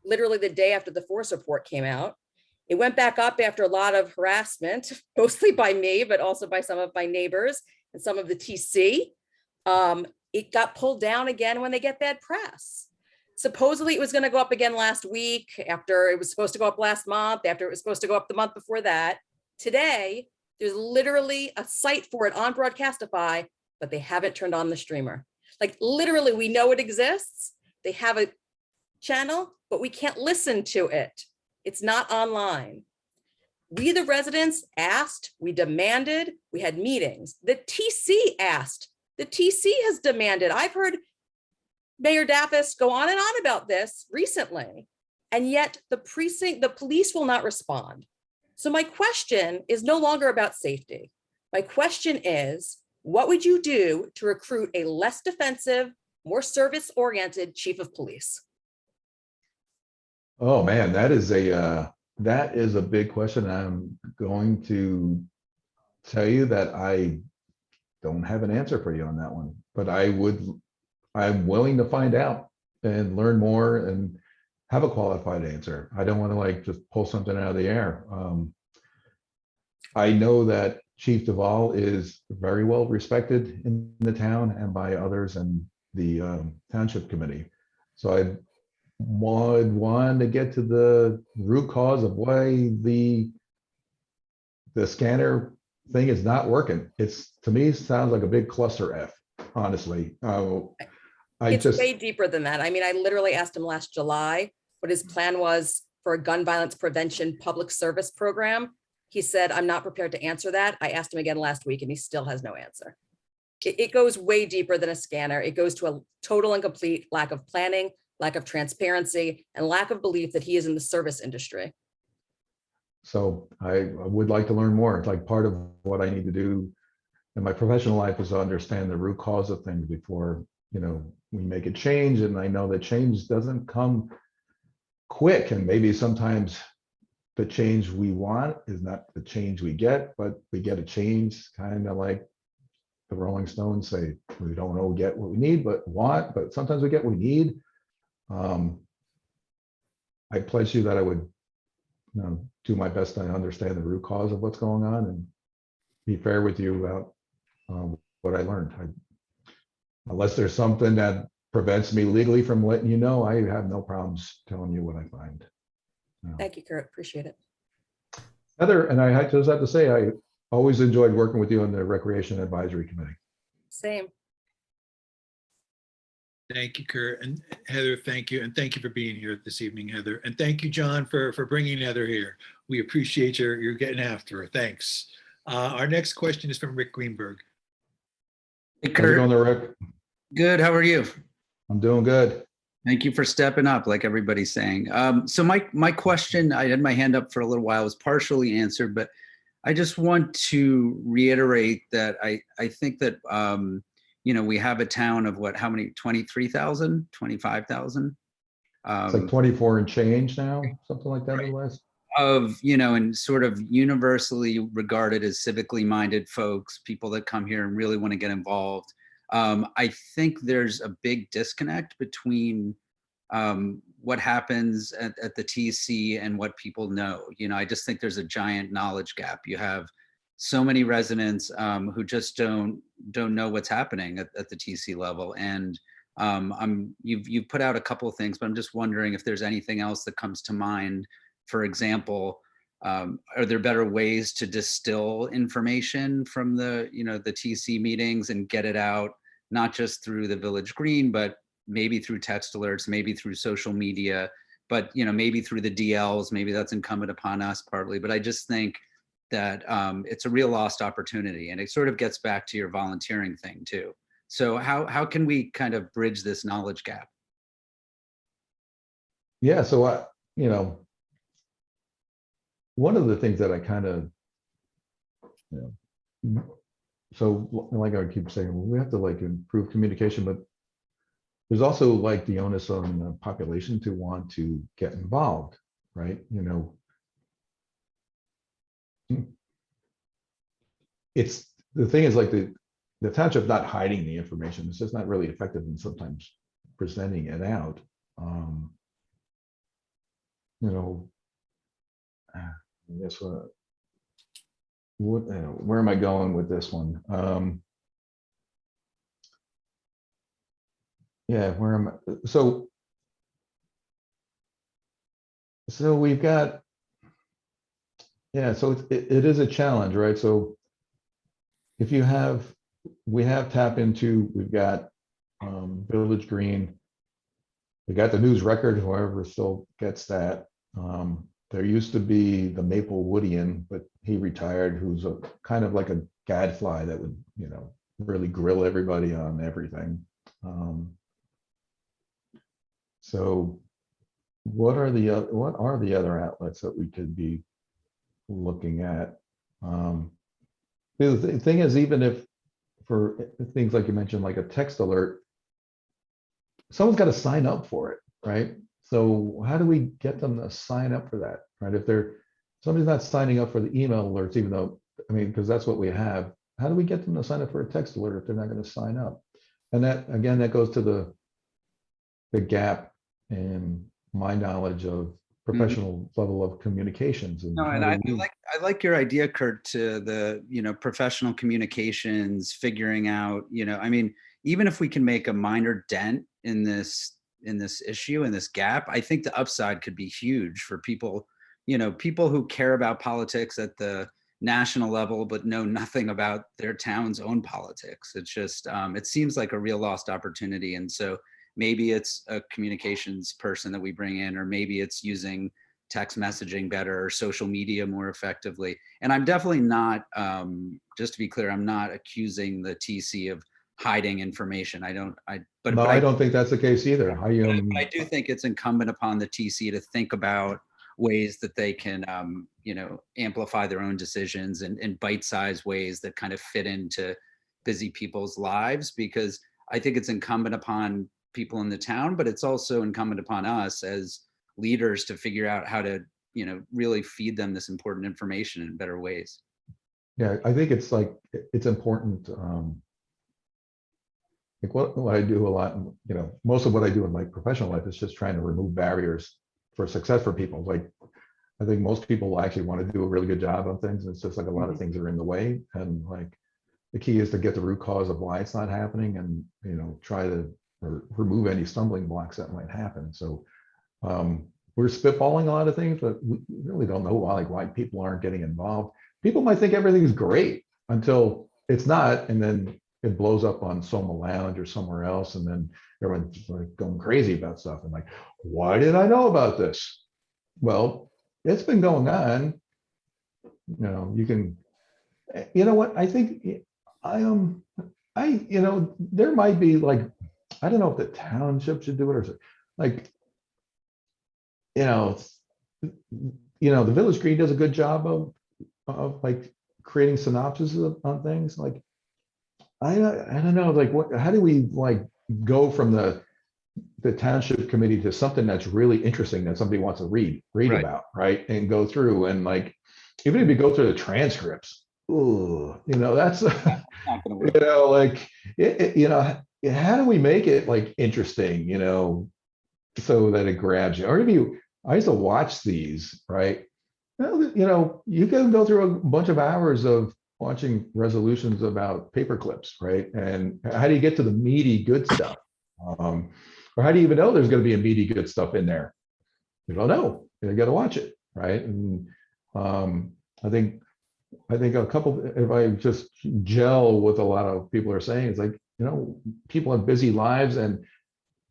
literally the day after the force report came out. It went back up after a lot of harassment, mostly by me, but also by some of my neighbors and some of the TC. It got pulled down again when they get bad press. Supposedly it was going to go up again last week, after it was supposed to go up last month, after it was supposed to go up the month before that. Today, there's literally a site for it on Broadcastify, but they haven't turned on the streamer. Like literally, we know it exists. They have a channel, but we can't listen to it. It's not online. We, the residents, asked, we demanded, we had meetings. The TC asked, the TC has demanded. I've heard Mayor Daffis go on and on about this recently, and yet the police will not respond. So my question is no longer about safety. My question is, what would you do to recruit a less defensive, more service-oriented chief of police? Oh man, that is a big question. I'm going to tell you that I don't have an answer for you on that one, but I'm willing to find out and learn more and have a qualified answer. I don't want to like just pull something out of the air. I know that Chief Duvall is very well respected in the town and by others in the township committee. So I would want to get to the root cause of why the the scanner thing is not working. It's, to me, sounds like a big cluster F, honestly. I It's just, way deeper than that. I mean, I literally asked him last July what his plan was for a gun violence prevention public service program. He said, I'm not prepared to answer that. I asked him again last week and he still has no answer. It goes way deeper than a scanner. It goes to a total and complete lack of planning, lack of transparency, and lack of belief that he is in the service industry. so I would like to learn more. It's like part of what I need to do in my professional life is to understand the root cause of things before, we make a change. And I know that change doesn't come quick, and maybe sometimes the change we want is not the change we get, but we get a change, kind of like the Rolling Stones say, we don't know get what we need, but sometimes we get what we need. I pledge you that I would do my best to understand the root cause of what's going on and be fair with you about what I learned. Unless there's something that prevents me legally from letting you know, I have no problems telling you what I find. Thank you, Kurt. Appreciate it. Heather, and I just have to say, I always enjoyed working with you on the Recreation Advisory Committee. Same. Thank you, Kurt. And Heather, thank you. And thank you for being here this evening, Heather. And thank you, John, for bringing Heather here. We appreciate you're getting after her. Thanks. Our next question is from Rick Greenberg. Hey, How's it going Kurt. there, Rick? Good. How are you? I'm doing good. Thank you for stepping up, like everybody's saying. So my question, I had my hand up for a little while, was partially answered, but I just want to reiterate that I think that, we have a town of how many, 23,000, 25,000? It's like 24 and change now, something like that. Right. Less. Of, and sort of universally regarded as civically minded folks, people that come here and really want to get involved. I think there's a big disconnect between what happens at the TC and what people know. I just think there's a giant knowledge gap. You have so many residents who just don't know what's happening at the TC level. And you've put out a couple of things, but I'm just wondering if there's anything else that comes to mind. For example, are there better ways to distill information from the TC meetings and get it out, not just through the Village Green, but maybe through text alerts, maybe through social media, but maybe through the DLs, maybe that's incumbent upon us partly. But I just think that it's a real lost opportunity, and it sort of gets back to your volunteering thing too. So how can we kind of bridge this knowledge gap? Yeah, so one of the things that I kind of, so like I keep saying, well, we have to like improve communication, but there's also like the onus on the population to want to get involved, right? It's the thing is like the township not hiding the information. It's just not really effective in sometimes presenting it out. I guess where am I going with this one? Yeah, where am I? So we've got, yeah, so it is a challenge, right? So if we have tap into, we've got Village Green, we got the news record, whoever still gets that. There used to be the Maplewoodian, but he retired, who's a kind of like a gadfly that would, really grill everybody on everything. So what are the other outlets that we could be looking at? The thing is, even if for things like you mentioned, like a text alert, someone's got to sign up for it, right? So how do we get them to sign up for that, right? If somebody's not signing up for the email alerts, even though, because that's what we have, how do we get them to sign up for a text alert if they're not going to sign up? And that, again, that goes to the gap in my knowledge of professional level of communications. And no, and I like your idea, Kurt, to the professional communications, figuring out even if we can make a minor dent in this issue, in this gap, I think the upside could be huge for people, people who care about politics at the national level, but know nothing about their town's own politics. It's just, it seems like a real lost opportunity. And so maybe it's a communications person that we bring in, or maybe it's using text messaging better or social media more effectively. And I'm definitely not, just to be clear, I'm not accusing the TC of hiding information. I don't think that's the case either. but I do think it's incumbent upon the TC to think about ways that they can, amplify their own decisions in bite-sized ways that kind of fit into busy people's lives, because I think it's incumbent upon people in the town, but it's also incumbent upon us as leaders to figure out how to, really feed them this important information in better ways. Yeah, I think it's important. Like what I do a lot, most of what I do in my professional life is just trying to remove barriers for success for people. Like, I think most people actually want to do a really good job on things. It's just like a lot of things are in the way. And like, the key is to get the root cause of why it's not happening and, try to remove any stumbling blocks that might happen. So we're spitballing a lot of things, but we really don't know why people aren't getting involved. People might think everything's great until it's not. And then it blows up on Soma Lounge or somewhere else. And then everyone's like going crazy about stuff. And like, why did I know about this? Well, it's been going on. You can, what I think there might be like, I don't know if the township should do it or like, the Village Green does a good job of like creating synopses on things. Like, I don't know, like how do we like go from the township committee to something that's really interesting that somebody wants to read Right. about, right? And go through and like, even if you go through the transcripts, ooh, that's, Not gonna work. like, how do we make it like interesting, so that it grabs you? Or if I used to watch these, right? Well, you can go through a bunch of hours of watching resolutions about paper clips, right? And how do you get to the meaty good stuff? Or how do you even know there's going to be a meaty good stuff in there? You don't know. You got to watch it, right? And I think a couple. If I just gel with a lot of people are saying, it's like people have busy lives, and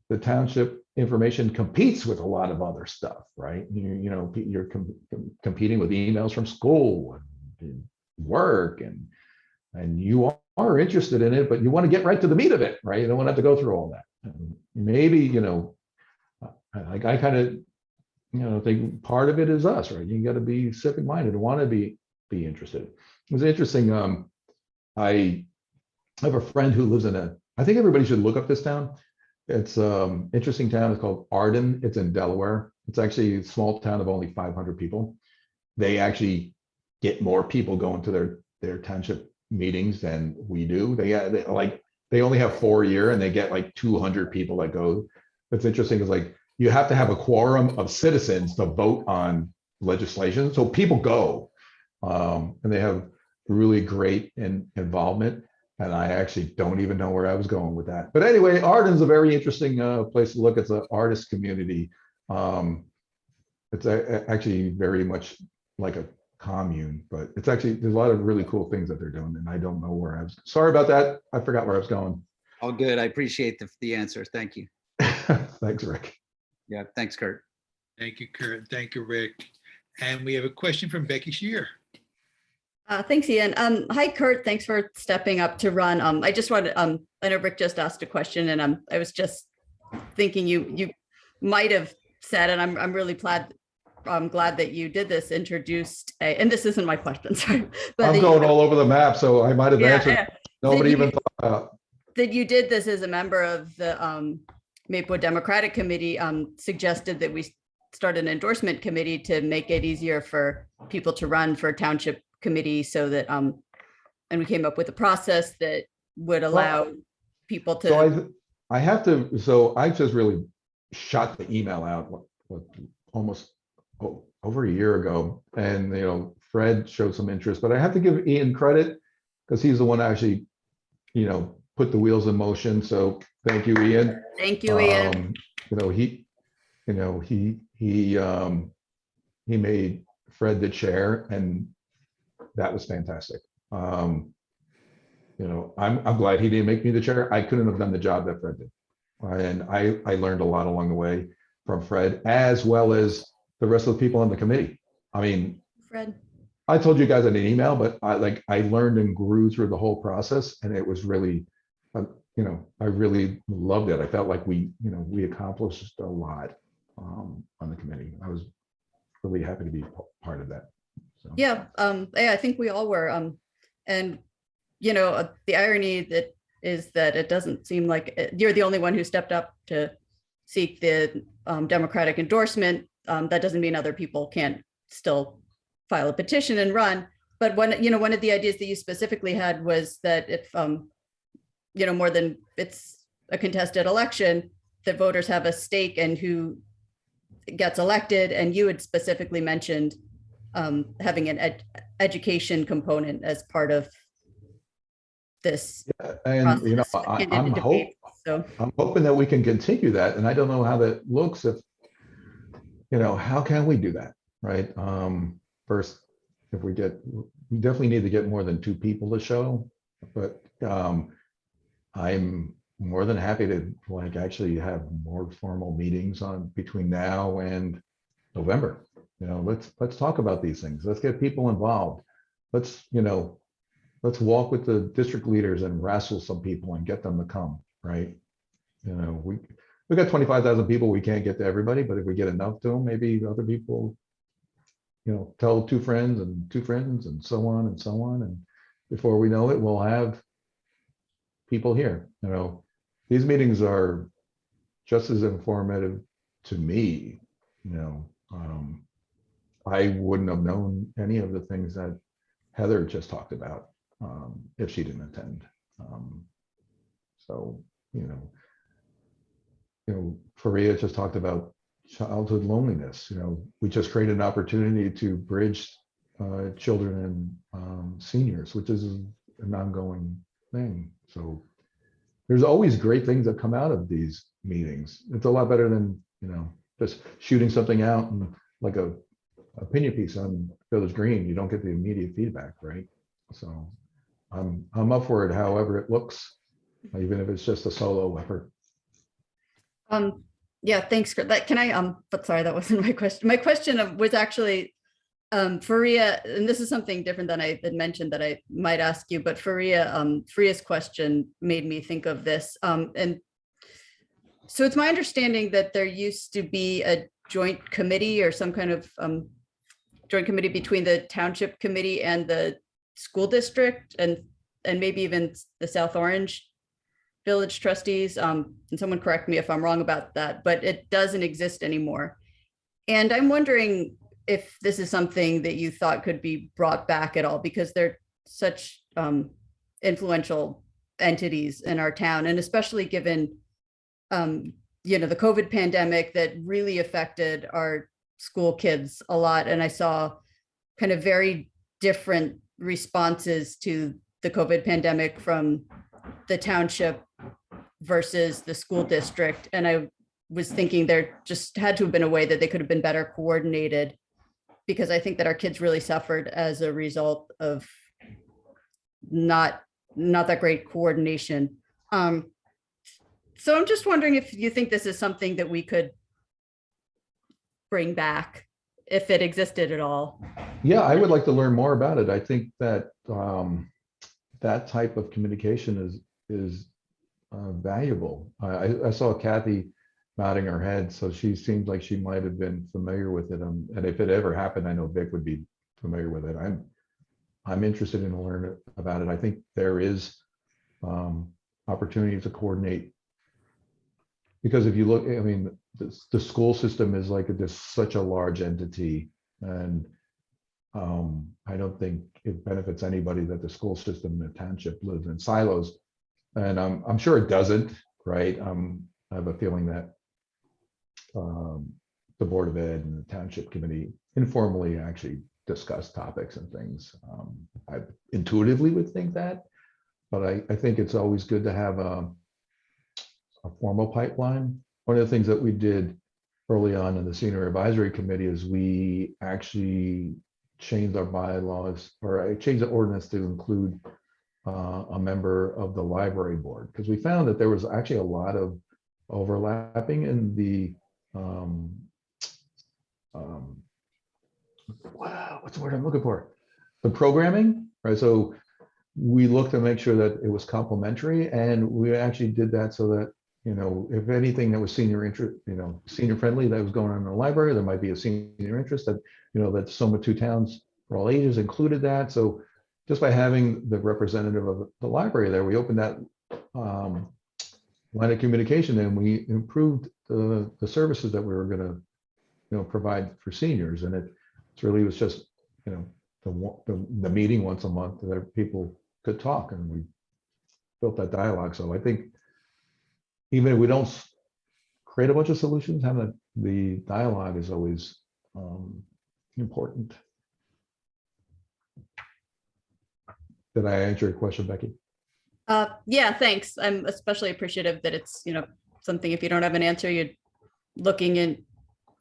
the township information competes with a lot of other stuff, right? You're competing with emails from school and work, and you are interested in it, but you want to get right to the meat of it, right? You don't want to have to go through all that. And maybe I kind of think part of it is us, right? You got to be civic minded and want to be interested. It was interesting. I have a friend who lives I think everybody should look up this town. It's interesting town. It's called Arden. It's in Delaware. It's actually a small town of only 500 people. They actually get more people going to their township meetings than we do. They only have 4 a year, and they get like 200 people that go. What's interesting is like you have to have a quorum of citizens to vote on legislation. So people go, and they have really great involvement. And I actually don't even know where I was going with that. But anyway, Arden's a very interesting place to look. It's an artist community. It's actually very much like a commune, but it's actually, there's a lot of really cool things that they're doing, and I don't know where I was. Sorry about that. I forgot where I was going. All good. I appreciate the answer. Thank you. Thanks, Rick. Yeah, thanks, Kurt. Thank you, Kurt. Thank you, Rick. And we have a question from Becky Shear. Thanks, Ian. Hi, Kurt. Thanks for stepping up to run. I just wanted, I know Rick just asked a question, and I was just thinking you might have said, and I'm really glad that you did this, introduced, and this isn't my question, sorry. But I'm going all over the map, so I might have answered. Yeah. Nobody even thought about. That you did this as a member of the Maplewood Democratic Committee, suggested that we start an endorsement committee to make it easier for people to run for township committee, so that and we came up with a process that would allow people to. So I have to. So I just really shot the email out almost over a year ago, and Fred showed some interest, but I have to give Ian credit because he's the one actually put the wheels in motion. So thank you, Ian. Thank you, Ian. He made Fred the chair, and that was fantastic. You know, I'm glad he didn't make me the chair. I couldn't have done the job that Fred did. And I learned a lot along the way from Fred, as well as the rest of the people on the committee. I mean, Fred. I told you guys in an email, but I learned and grew through the whole process, and it was really, you know, I really loved it. I felt like we accomplished a lot on the committee. I was really happy to be part of that. So. Yeah, I think we all were. And you know, the irony that is that it doesn't seem like you're the only one who stepped up to seek the Democratic endorsement. That doesn't mean other people can't still file a petition and run. But one of the ideas that you specifically had was that if, you know, more than it's a contested election, that voters have a stake in who gets elected. And you had specifically mentioned having an education component as part of this. Yeah, and you know, I'm hoping that we can continue that, and I don't know how that looks. If you know, how can we do that, right? First, if we definitely need to get more than 2 people to show, but I'm more than happy to like actually have more formal meetings on between now and November. You know, let's talk about these things. Let's get people involved. Let's walk with the district leaders and wrestle some people and get them to come, right? You know, we got 25,000 people. We can't get to everybody, but if we get enough to them, maybe other people, you know, tell 2 friends and 2 friends and so on and so on. And before we know it, we'll have people here. You know, these meetings are just as informative to me. You know, I wouldn't have known any of the things that Heather just talked about if she didn't attend. So, you know, Faria just talked about childhood loneliness. You know, we just created an opportunity to bridge children and seniors, which is an ongoing thing. So there's always great things that come out of these meetings. It's a lot better than, you know, just shooting something out and like a opinion piece on Village Green. You don't get the immediate feedback, right? So I'm up for it however it looks, even if it's just a solo effort. Yeah, thanks for that. Can I but sorry, that wasn't my question. My question was actually Faria, and this is something different than I had mentioned that I might ask you, but Faria's question made me think of this. And so it's my understanding that there used to be a joint committee or some kind of joint committee between the township committee and the school district and maybe even the South Orange Village trustees. And someone correct me if I'm wrong about that, but it doesn't exist anymore. And I'm wondering if this is something that you thought could be brought back at all, because they're such influential entities in our town, and especially given you know, the COVID pandemic that really affected our school kids a lot. And I saw kind of very different responses to the COVID pandemic from the township versus the school district. And I was thinking there just had to have been a way that they could have been better coordinated, because I think that our kids really suffered as a result of not that great coordination. So I'm just wondering if you think this is something that we could bring back, if it existed at all. Yeah, I would like to learn more about it. I think that that type of communication is valuable. I saw Kathy nodding her head, so she seems like she might have been familiar with it. And if it ever happened, I know Vic would be familiar with it. I'm interested in learning about it. I think there is opportunity to coordinate, because if you look, I mean, the school system is like just such a large entity, and I don't think it benefits anybody that the school system in the township lives in silos, and I'm sure it doesn't, right? I have a feeling that the Board of Ed and the Township Committee informally actually discuss topics and things. I intuitively would think that, but I think it's always good to have a formal pipeline. One of the things that we did early on in the Senior Advisory Committee is we actually change our bylaws or change the ordinance to include a member of the library board, because we found that there was actually a lot of overlapping in the what's the word I'm looking for? The programming, right? So we looked to make sure that it was complementary, and we actually did that so that, you know, if anything that was senior interest, you know, senior friendly that was going on in the library, there might be a senior interest that, you know, that Soma Two Towns for All Ages included that. So just by having the representative of the library there, we opened that line of communication, and we improved the services that we were going to, you know, provide for seniors. And it really was just, you know, the meeting once a month that people could talk, and we built that dialogue. So I think even if we don't create a bunch of solutions, having the dialogue is always important. Did I answer your question, Becky? Yeah, thanks. I'm especially appreciative that it's, you know, something, if you don't have an answer, you're looking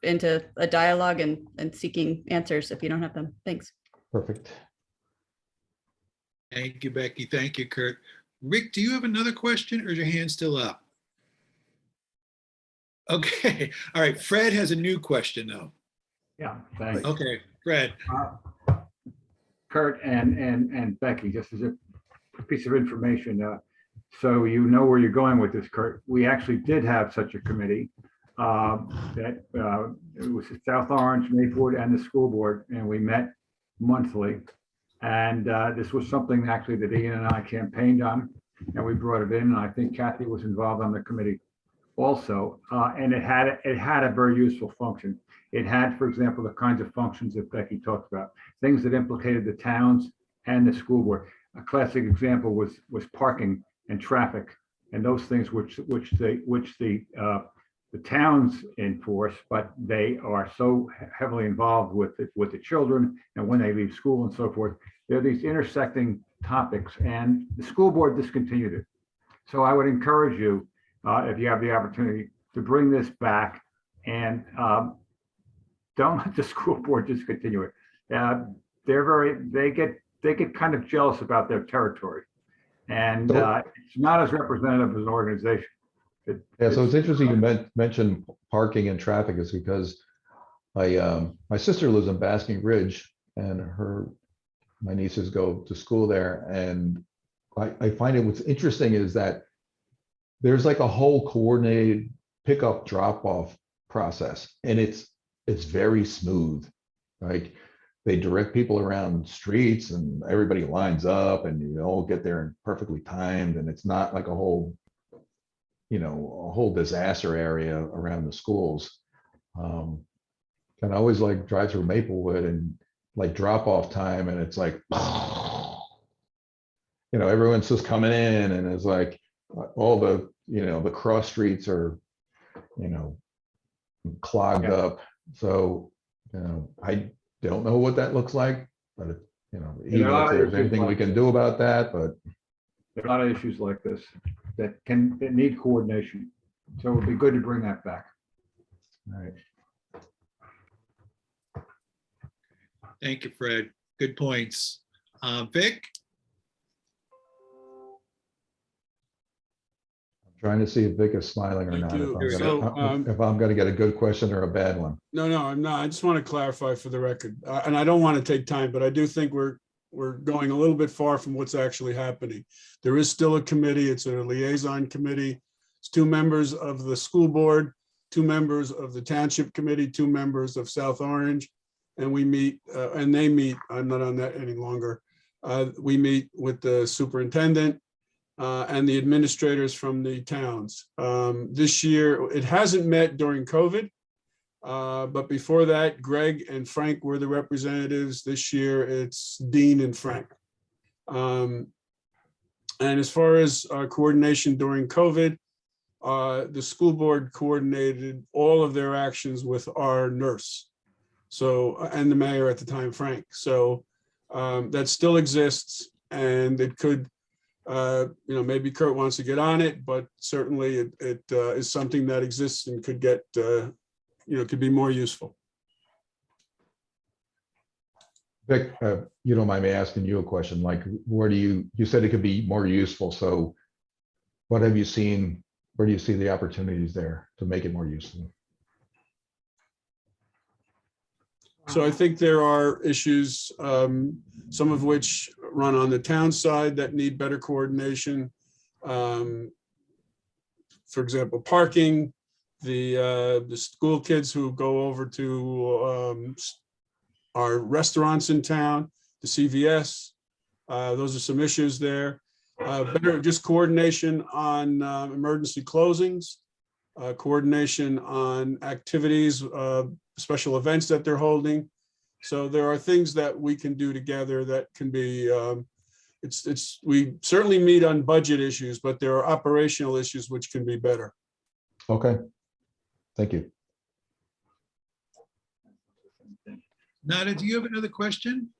into a dialogue and seeking answers if you don't have them. Thanks. Perfect. Thank you, Becky. Thank you, Kurt. Rick, do you have another question, or is your hand still up? Okay. All right. Fred has a new question though. Yeah, thanks. Okay, Fred. Kurt and Becky, just as a piece of information, so you know where you're going with this, Kurt. We actually did have such a committee that it was South Orange, Maplewood, and the school board, and we met monthly. And this was something actually that Ian and I campaigned on, and we brought it in. And I think Kathy was involved on the committee also, and it had a very useful function. It had, for example, the kinds of functions that Becky talked about, things that implicated the towns and the school board. A classic example was parking and traffic, and those things which the towns enforce, but they are so heavily involved with the children and when they leave school and so forth. There are these intersecting topics, and the school board discontinued it. So I would encourage you, if you have the opportunity, to bring this back, and don't let the school board discontinue it. They get kind of jealous about their territory, and it's not as representative as an organization. Yeah, so it's interesting you mentioned parking and traffic, is because my sister lives in Basking Ridge, and my nieces go to school there, and I find it what's interesting is that there's like a whole coordinated pickup drop off process, and it's very smooth. Like they direct people around streets, and everybody lines up, and you all get there perfectly timed, and it's not like a whole disaster area around the schools. And I always like drive through Maplewood and like drop off time, and it's like, everyone's just coming in, and it's like all the, the cross streets are, clogged up. So, I don't know what that looks like, but even if there's anything we can do about that, but there are a lot of issues like this that need coordination. So it would be good to bring that back. All right. Thank you, Fred. Good points. Vic? Trying to see if Vic is smiling or not. If I'm going to get a good question or a bad one. No, I'm not. I just want to clarify for the record, and I don't want to take time, but I do think we're going a little bit far from what's actually happening. There is still a committee. It's a liaison committee. It's 2 members of the school board, 2 members of the township committee, 2 members of South Orange, and we meet, and they meet. I'm not on that any longer. We meet with the superintendent and the administrators from the towns. This year, it hasn't met during COVID, but before that, Greg and Frank were the representatives. This year, it's Dean and Frank. And as far as coordination during COVID, the school board coordinated all of their actions with our nurse. So, and the mayor at the time, Frank. So that still exists, and it could, maybe Kurt wants to get on it, but certainly it is something that exists and could get, could be more useful. Vic, you don't mind me asking you a question, like, where do you said it could be more useful, so what have you seen, where do you see the opportunities there to make it more useful? So I think there are issues, some of which run on the town side that need better coordination. For example, parking, the school kids who go over to our restaurants in town, the CVS. Those are some issues there. Better just coordination on emergency closings, coordination on activities, special events that they're holding. So there are things that we can do together that can be, we certainly meet on budget issues, but there are operational issues which can be better. Okay, thank you. Nada, do you have another question?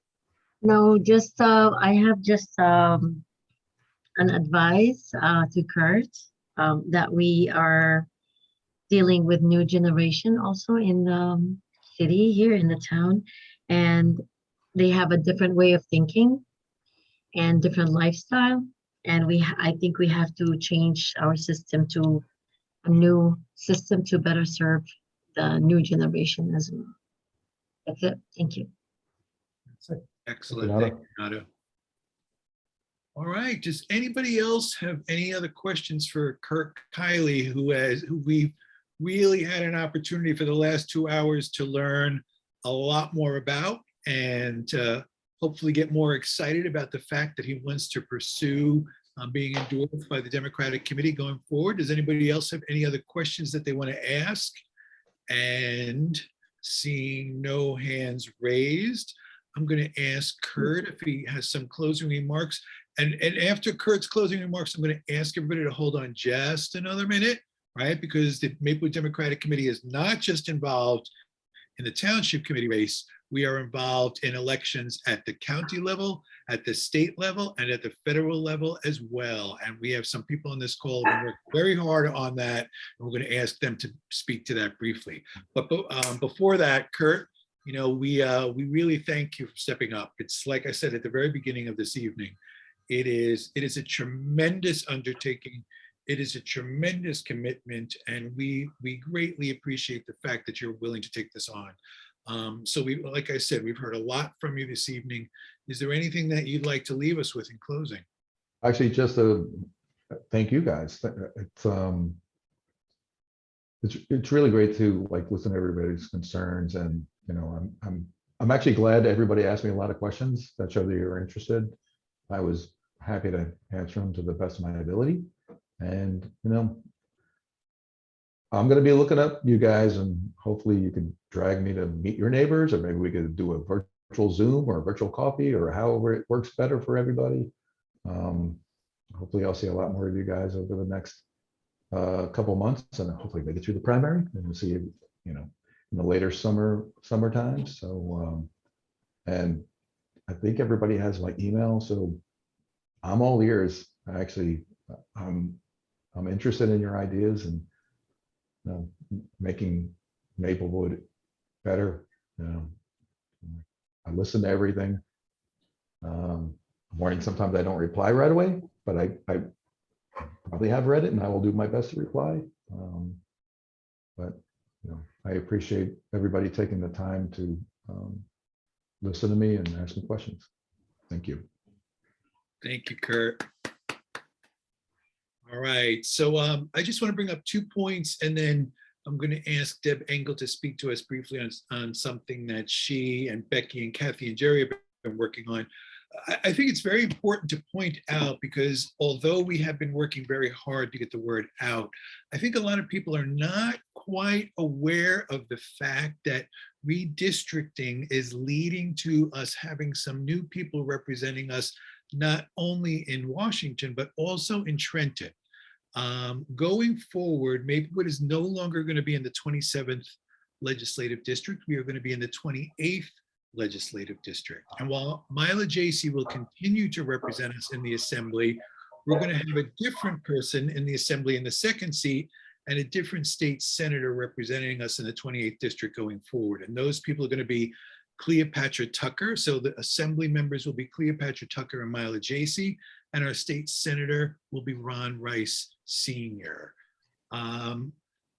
No, just, I have just an advice to Kurt that we are dealing with new generation also in the city here in the town, and they have a different way of thinking and different lifestyle. And I think we have to change our system to a new system to better serve the new generation as well. That's it. Thank you. Excellent. Thank you, Nada. All right. Does anybody else have any other questions for Kirk Kiley, who we really had an opportunity for the last 2 hours to learn a lot more about, and hopefully get more excited about the fact that he wants to pursue being endorsed by the Democratic Committee going forward? Does anybody else have any other questions that they want to ask? And seeing no hands raised, I'm going to ask Kurt if he has some closing remarks. And after Kurt's closing remarks, I'm going to ask everybody to hold on just another minute, right? Because the Maplewood Democratic Committee is not just involved in the township committee race. We are involved in elections at the county level, at the state level, and at the federal level as well. And we have some people on this call who work very hard on that. And we're going to ask them to speak to that briefly. But before that, Kurt, you know, we really thank you for stepping up. It's like I said at the very beginning of this evening, it is a tremendous undertaking. It is a tremendous commitment, and we greatly appreciate the fact that you're willing to take this on. So like I said, we've heard a lot from you this evening. Is there anything that you'd like to leave us with in closing? Actually, just a thank you guys. It's really great to like listen to everybody's concerns, and you know, I'm actually glad everybody asked me a lot of questions that show that you're interested. I was happy to answer them to the best of my ability, and you know, I'm going to be looking up you guys, and hopefully you could drag me to meet your neighbors, or maybe we could do a virtual Zoom or a virtual coffee, or however it works better for everybody. Hopefully I'll see a lot more of you guys over the next couple months, and hopefully make it through the primary, and we'll see you, you know, in the later summertime. So, and I think everybody has my email, so I'm all ears. Actually, I'm interested in your ideas and you know, making Maplewood better. You know, I listen to everything. Warning, sometimes I don't reply right away, but I probably have read it, and I will do my best to reply. But you know, I appreciate everybody taking the time to listen to me and ask me questions. Thank you. Thank you, Kurt. All right, so I just want to bring up 2 points, and then I'm going to ask Deb Engel to speak to us briefly on something that she and Becky and Kathy and Jerry have been working on. I think it's very important to point out, because although we have been working very hard to get the word out, I think a lot of people are not quite aware of the fact that redistricting is leading to us having some new people representing us, not only in Washington, but also in Trenton. Going forward, Maplewood is no longer going to be in the 27th legislative district. We are going to be in the 28th legislative district. And while Mila Jacey will continue to represent us in the assembly, we're going to have a different person in the assembly in the second seat, and a different state senator representing us in the 28th district going forward. And those people are going to be Cleopatra Tucker. So the assembly members will be Cleopatra Tucker and Mila Jacey, and our state senator will be Ron Rice Sr.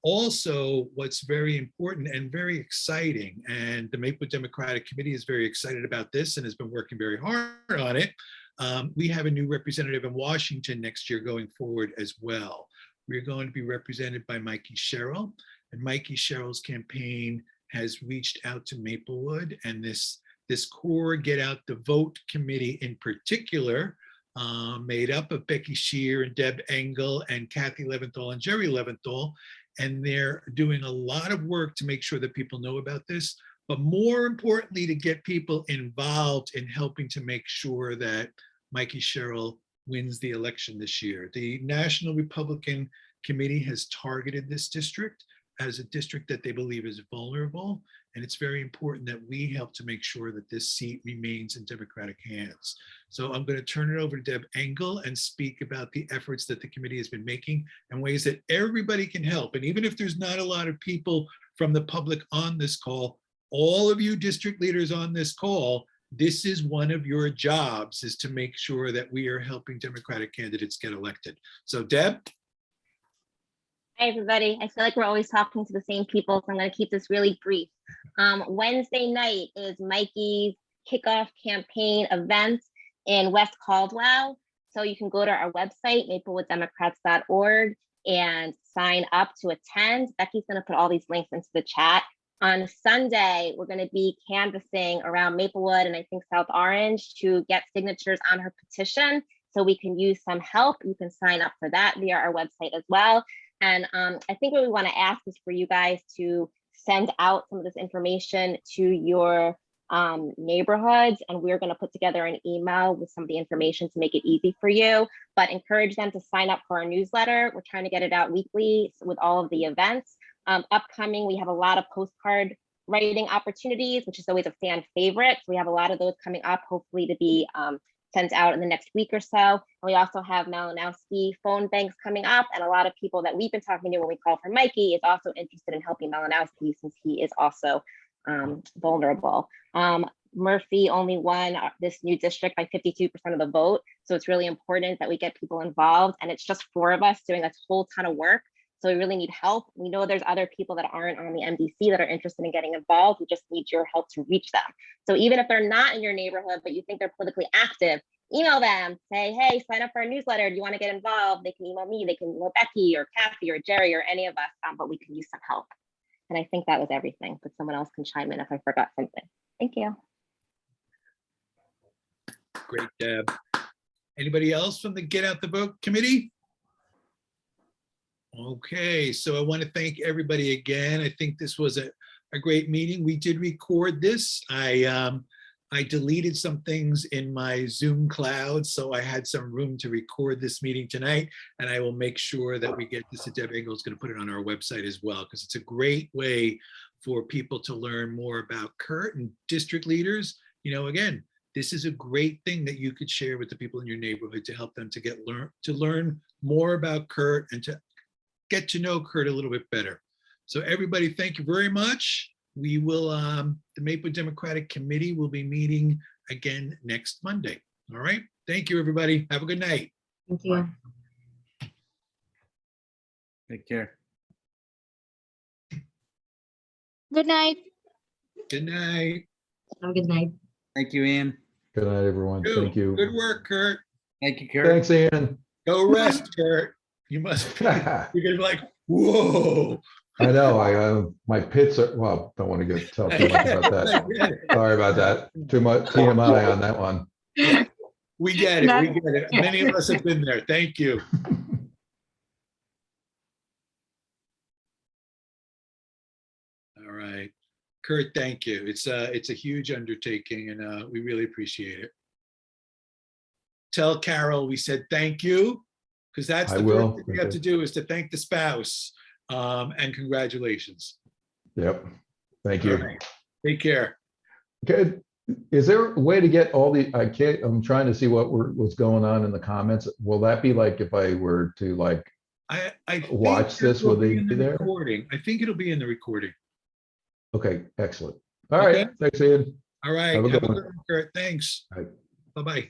Also, what's very important and very exciting, and the Maplewood Democratic Committee is very excited about this and has been working very hard on it. We have a new representative in Washington next year going forward as well. We're going to be represented by Mikey Sherrill, and Mikey Sherrill's campaign has reached out to Maplewood, and this core Get Out the Vote committee in particular, made up of Becky Shear and Deb Engel and Kathy Leventhal and Jerry Leventhal, and they're doing a lot of work to make sure that people know about this, but more importantly, to get people involved in helping to make sure that Mikey Sherrill wins the election this year. The National Republican Committee has targeted this district as a district that they believe is vulnerable, and it's very important that we help to make sure that this seat remains in Democratic hands. So I'm going to turn it over to Deb Engel and speak about the efforts that the committee has been making and ways that everybody can help. And even if there's not a lot of people from the public on this call, all of you district leaders on this call, this is one of your jobs, is to make sure that we are helping Democratic candidates get elected. So Deb. Hi, everybody. I feel like we're always talking to the same people, so I'm going to keep this really brief. Wednesday night is Mikey's kickoff campaign event in West Caldwell. So you can go to our website, maplewooddemocrats.org, and sign up to attend. Becky's going to put all these links into the chat. On Sunday, we're going to be canvassing around Maplewood and I think South Orange to get signatures on her petition, so we can use some help. You can sign up for that via our website as well. And I think what we want to ask is for you guys to send out some of this information to your neighborhoods, and we're going to put together an email with some of the information to make it easy for you, but encourage them to sign up for our newsletter. We're trying to get it out weekly with all of the events. Upcoming, we have a lot of postcard writing opportunities, which is always a fan favorite. So we have a lot of those coming up, hopefully to be sent out in the next week or so. And we also have Malinowski phone banks coming up, and a lot of people that we've been talking to when we call for Mikey is also interested in helping Malinowski, since he is also vulnerable. Murphy only won this new district by 52% of the vote. So it's really important that we get people involved, and it's just 4 of us doing a whole ton of work. So we really need help. We know there's other people that aren't on the MDC that are interested in getting involved. We just need your help to reach them. So even if they're not in your neighborhood, but you think they're politically active, email them, say, hey, sign up for our newsletter. Do you want to get involved? They can email me, they can email Becky or Kathy or Jerry or any of us, but we can use some help. And I think that was everything, but someone else can chime in if I forgot something. Thank you. Great, Deb. Anybody else from the Get Out the Vote committee? Okay, so I want to thank everybody again. I think this was a great meeting. We did record this. I deleted some things in my Zoom cloud, so I had some room to record this meeting tonight, and I will make sure that we get this to Deb Engel is going to put it on our website as well, because it's a great way for people to learn more about Kurt and district leaders. You know, again, this is a great thing that you could share with the people in your neighborhood to help them to learn more about Kurt and to get to know Kurt a little bit better. So everybody, thank you very much. We will, the Maplewood Democratic Committee will be meeting again next Monday. All right. Thank you, everybody. Have a good night. Thank you. Take care. Good night. Good night. Have a good night. Thank you, Ian. Good night, everyone. Thank you. Good work, Kurt. Thank you, Kurt. Thanks, Ian. Go rest, Kurt. You must be, you're gonna be like, whoa. I know. My pits are, well, don't want to tell too much about that. Sorry about that. Too much TMI on that one. We get it. We get it. Many of us have been there. Thank you. All right. Kurt, thank you. It's a huge undertaking, and we really appreciate it. Tell Carol we said thank you, because that's the first thing we have to do, is to thank the spouse, and congratulations. Yep. Thank you. Right. Take care. Okay. Is there a way to get all the, I'm trying to see what's going on in the comments. Will that be like, if I were to like I watch this, will they be there? Recording. I think it'll be in the recording. Okay, excellent. All right. Thanks, Ian. All right. Have a Have good a one. good one, Kurt. Thanks. All right. Bye-bye.